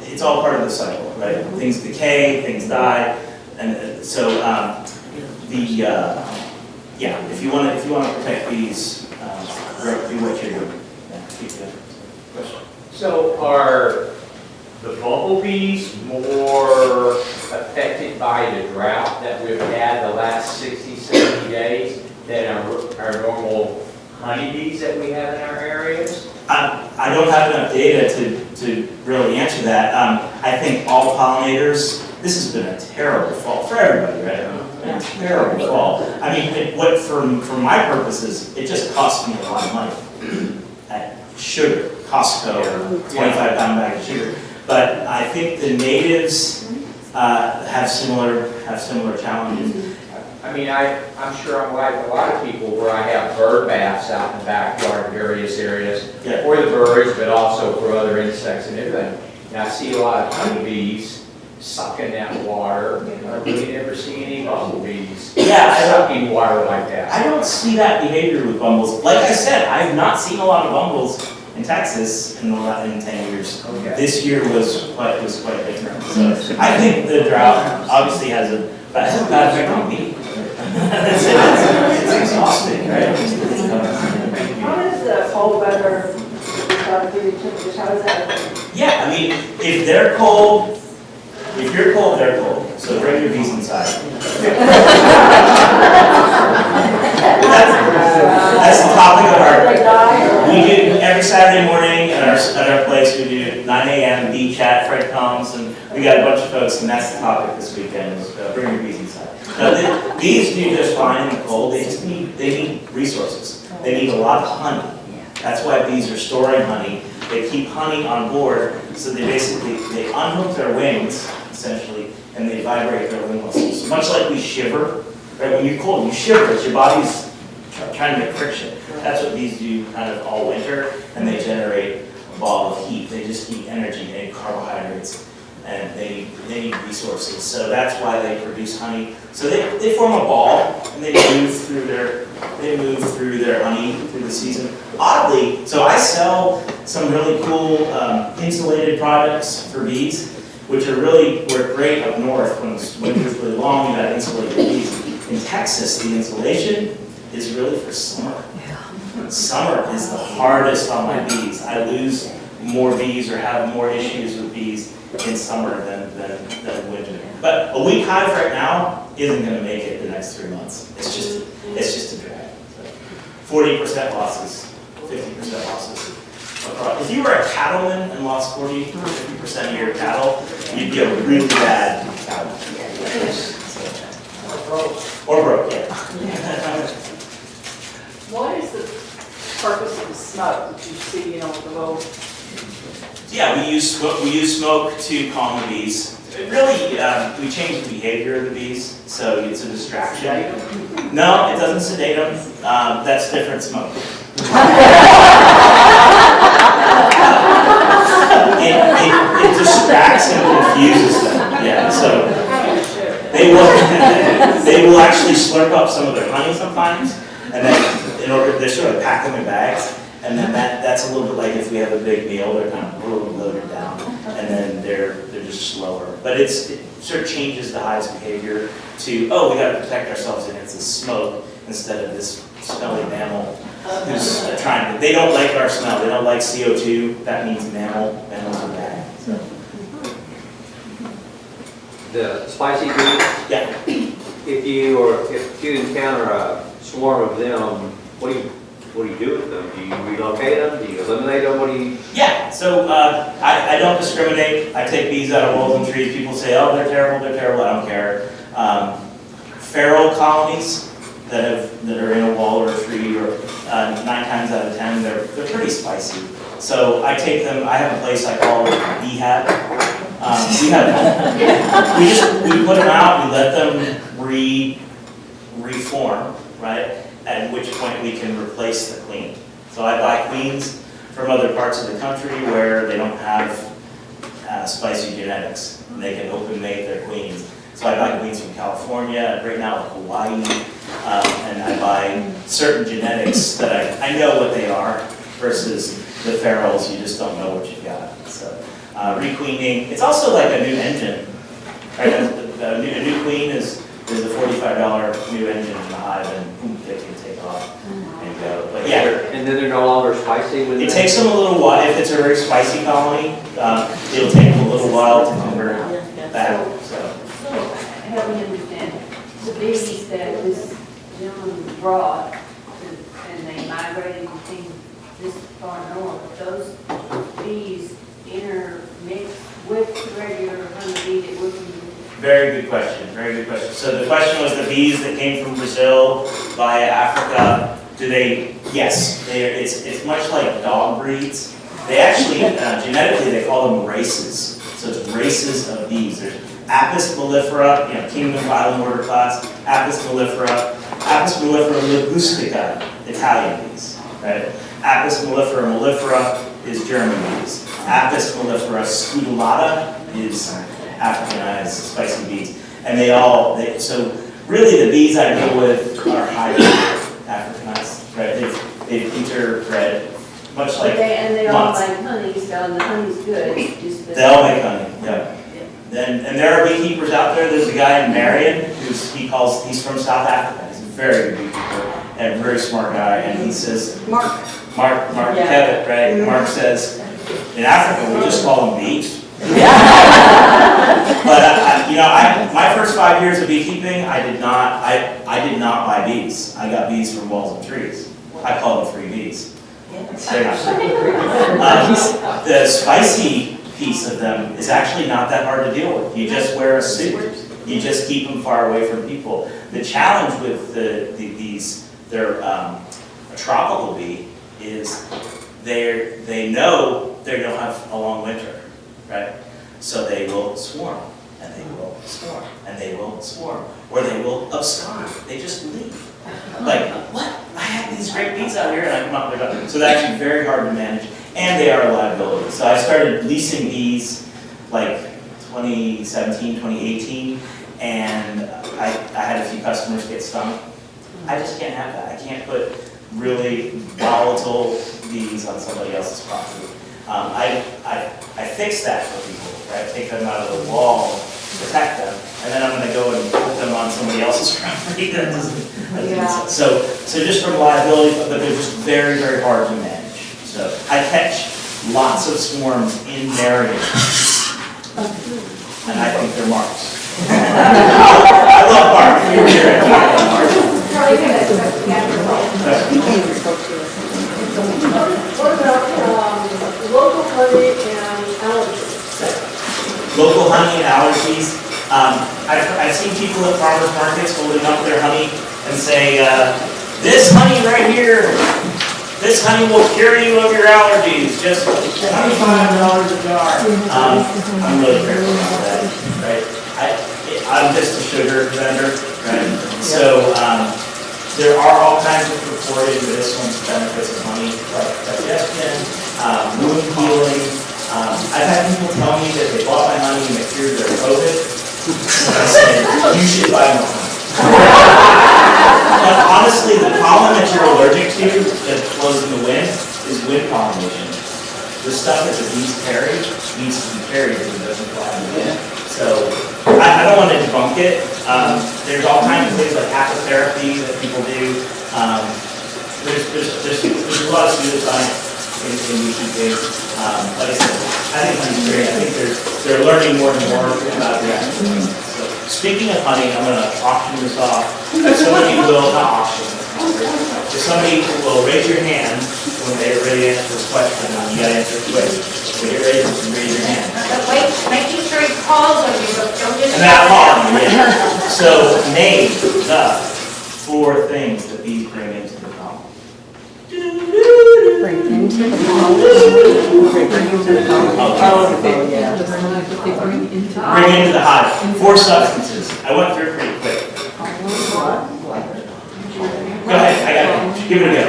it's all part of the cycle, right? Things decay, things die, and so if you want to protect bees, do what you're doing. Yeah, keep going. Question. So are the bumblebees more affected by the drought that we've had the last 60, 70 days than our normal honeybees that we have in our areas? I don't have enough data to really answer that. I think all pollinators, this has been a terrible fall for everybody, right? A terrible fall. I mean, for my purposes, it just cost me a lot of money. At sugar, Costco, 25-pound bag of sugar. But I think the natives have similar challenges. I mean, I'm sure I'm like a lot of people where I have bird baths out in the backyard in various areas for the birds, but also for other insects and everything. And I see a lot of honeybees sucking that water. I really never see any bumblebees sucking water like that. I don't see that behavior with bumbles. Like I said, I have not seen a lot of bumbles in Texas in 10 years. Okay. This year was quite different. So I think the drought obviously has a bad effect on me. It's exhausting, right? How does the cold weather do temperatures? How does that? Yeah, I mean, if they're cold, if you're cold, they're cold. So bring your bees inside. That's the topic of we do every Saturday morning at our place. We do 9 a.m. bee chat. Fred comes, and we got a bunch of folks, and that's the topic this weekend. Is bring your bees inside. Now, bees do just fine in the cold. They need resources. They need a lot of honey. That's why bees are storing honey. They keep honey on board, so they unhook their wings essentially, and they vibrate their wing muscles. Much like we shiver, right? When you're cold, you shiver. It's your body's trying to make friction. That's what bees do kind of all winter, and they generate a ball of heat. They just need energy, they need carbohydrates, and they need resources. So that's why they produce honey. So they form a ball, and they move through their honey through the season. Oddly, so I sell some really cool insulated products for bees, which work great up north when the winter's really long. You got insulated bees. In Texas, the insulation is really for summer. Summer is the hardest on my bees. I lose more bees or have more issues with bees in summer than winter. But a weak hive right now isn't going to make it the next 3 months. It's just a drag. 40% losses, 50% losses. If you were a cattleman and lost 40 or 50% of your cattle, you'd be a really bad cattleman. Or broke, yeah. What is the purpose of the smoke that you see, the little? Yeah, we use smoke to calm the bees. It really, we change the behavior of the bees, so it's a distraction. No, it doesn't sedate them. That's different smoke. It distracts and confuses them. Yeah, so they will actually slurp up some of their honey sometimes, and then they sort of pack them in bags. And then that's a little bit like if we have a big meal, they're kind of loaded down, and then they're just slower. But it sort of changes the hive's behavior to, oh, we got to protect ourselves against the smoke instead of this smelly mammal who's trying to, they don't like our smell, they don't like CO2, that means mammals are bad, so. The spicy bees, Yeah, if you encounter a swarm of them, what do you do with them? Do you relocate them? Do you eliminate them? What do you? yeah, so I don't discriminate, I take bees out of walls and trees, people say, oh, they're terrible, I don't care. Feral colonies that are in a wall or a tree, or 9 times out of 10, they're pretty spicy. So I take them, I have a place I call Beehat. We put them out, we let them reform, right? At which point we can replace the queen. So I buy queens from other parts of the country where they don't have spicy genetics, and they can open mate their queens. So I buy queens from California, right now Hawaii, and I buy certain genetics that I know what they are versus the ferals, you just don't know what you've got. So requeening, it's also like a new engine, right? A new queen is a $45 new engine in the hive, and boom, they can take off and go. But yeah. And then they're no longer spicy when It takes them a little while, if it's a very spicy colony, it'll take them a little while to convert back, so. Help me understand, the bees that this gentleman brought, and they migrated and came this far north, those bees intermix with the regular honeybee that we're from? Very good question, very good question. So the question was the bees that came from Brazil via Africa, do they, yes, it's much like dog breeds. They actually, genetically, they call them races. So it's races of bees. There's Apis mellifera, kingdom, phylum, order, class, Apis mellifera ligustica, Italian bees, right? Apis mellifera is German bees. Apis mellifera scutellata is Africanized spicy bees. And so really the bees I deal with are highly Africanized, right? They've interbred, much like They all moths. make honey, so the honey's good, it's just that. They all make honey, yeah. And there are beekeepers out there. There's a guy in Marion he's from South Africa. He's a very good beekeeper and a very smart guy. And he says, Mark Kevitt, right? Mark says, in Africa, we just call them bees. But my first 5 years of beekeeping, I did not buy bees. I got bees from walls and trees. I call them free bees. The spicy piece of them is actually not that hard to deal with. You just wear a suit. You just keep them far away from people. The challenge with they're a tropical bee is they know they don't have a long winter, right? So they will swarm, and they will swarm, and they will swarm, or they will abscond. They just leave. Like, what? I have these great bees out here, and I come out, they're gone. So they're actually very hard to manage, and they are a liability. So I started leasing bees like 2017, 2018, and I had a few customers get stung. I just can't have that. I can't put really volatile bees on somebody else's property. I fix that for people, right? Take them out of the wall, protect them, and then I'm going to go and put them on somebody else's property. That doesn't so just from liability, but they're just very, very hard to manage. So I catch lots of swarms in Marion, and I think they're marks. I love marks. You're here. What about local honey and allergies? Local honey and allergies. I've seen people at farmers markets holding up their honey and say, this honey right here, this honey will cure you of your allergies, just $25 a jar. I'm really careful about that, right? I'm just a sugar vendor, right? So there are all kinds of purported medicinal benefits of honey, like digestion, wound healing. I've had people tell me that they bought my honey and it cured their COVID. I said, you should buy more honey. But honestly, the pollen that you're allergic to that flows in the wind is wind pollination. The stuff that the bees carry needs to be carried because it doesn't fly in the wind. So I don't want to debunk it. There's all kinds of things like apitherapy that people do. There's a lot of pseudoscience in YouTube things. Like I said, I think honey's great. I think they're learning more and more about the actual things. So, speaking of honey, I'm going to auction this off. Somebody will not auction. If somebody will raise your hand when they're ready to answer this question, you got to answer it quick. When you're ready, raise your hand. But wait, making sure he calls on you, but don't just. And that call, yeah. So name the 4 things that these bring into the column. Bring into the column. Bring into the column. Bring into the hive. 4 substances. I went through it pretty quick. Go ahead, I got it. Give it a go.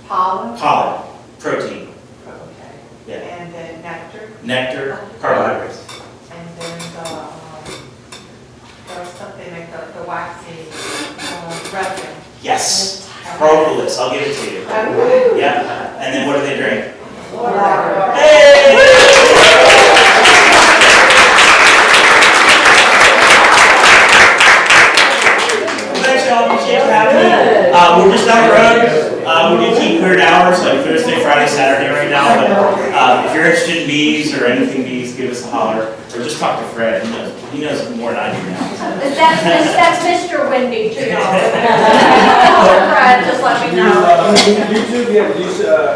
Pollen. Pollen, protein, Okay. yeah. And then nectar. Nectar, carbohydrates. And then there was something like the waxy resin. Yes. Propolis, I'll give it to you. Oh. Yeah. And then what do they drink? Water. Thanks, y'all. Appreciate you having me. We're just down the road. We do keep weird hours like Thursday, Friday, Saturday right now. But if you're interested in bees or anything bees, give us a holler or just talk to Fred. He knows more than I do now. That's Mr. Wendy too, y'all. Fred, just let me know. YouTube, you have a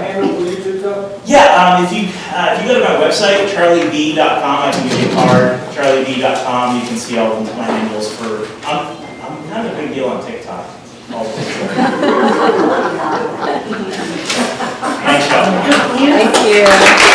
handle for YouTube though? Yeah, if you go to my website, charlieb.com, I can give you a card. charlieb.com, you can see all of my handles for. I'm kind of a big deal on TikTok. Thanks, y'all. Thank you.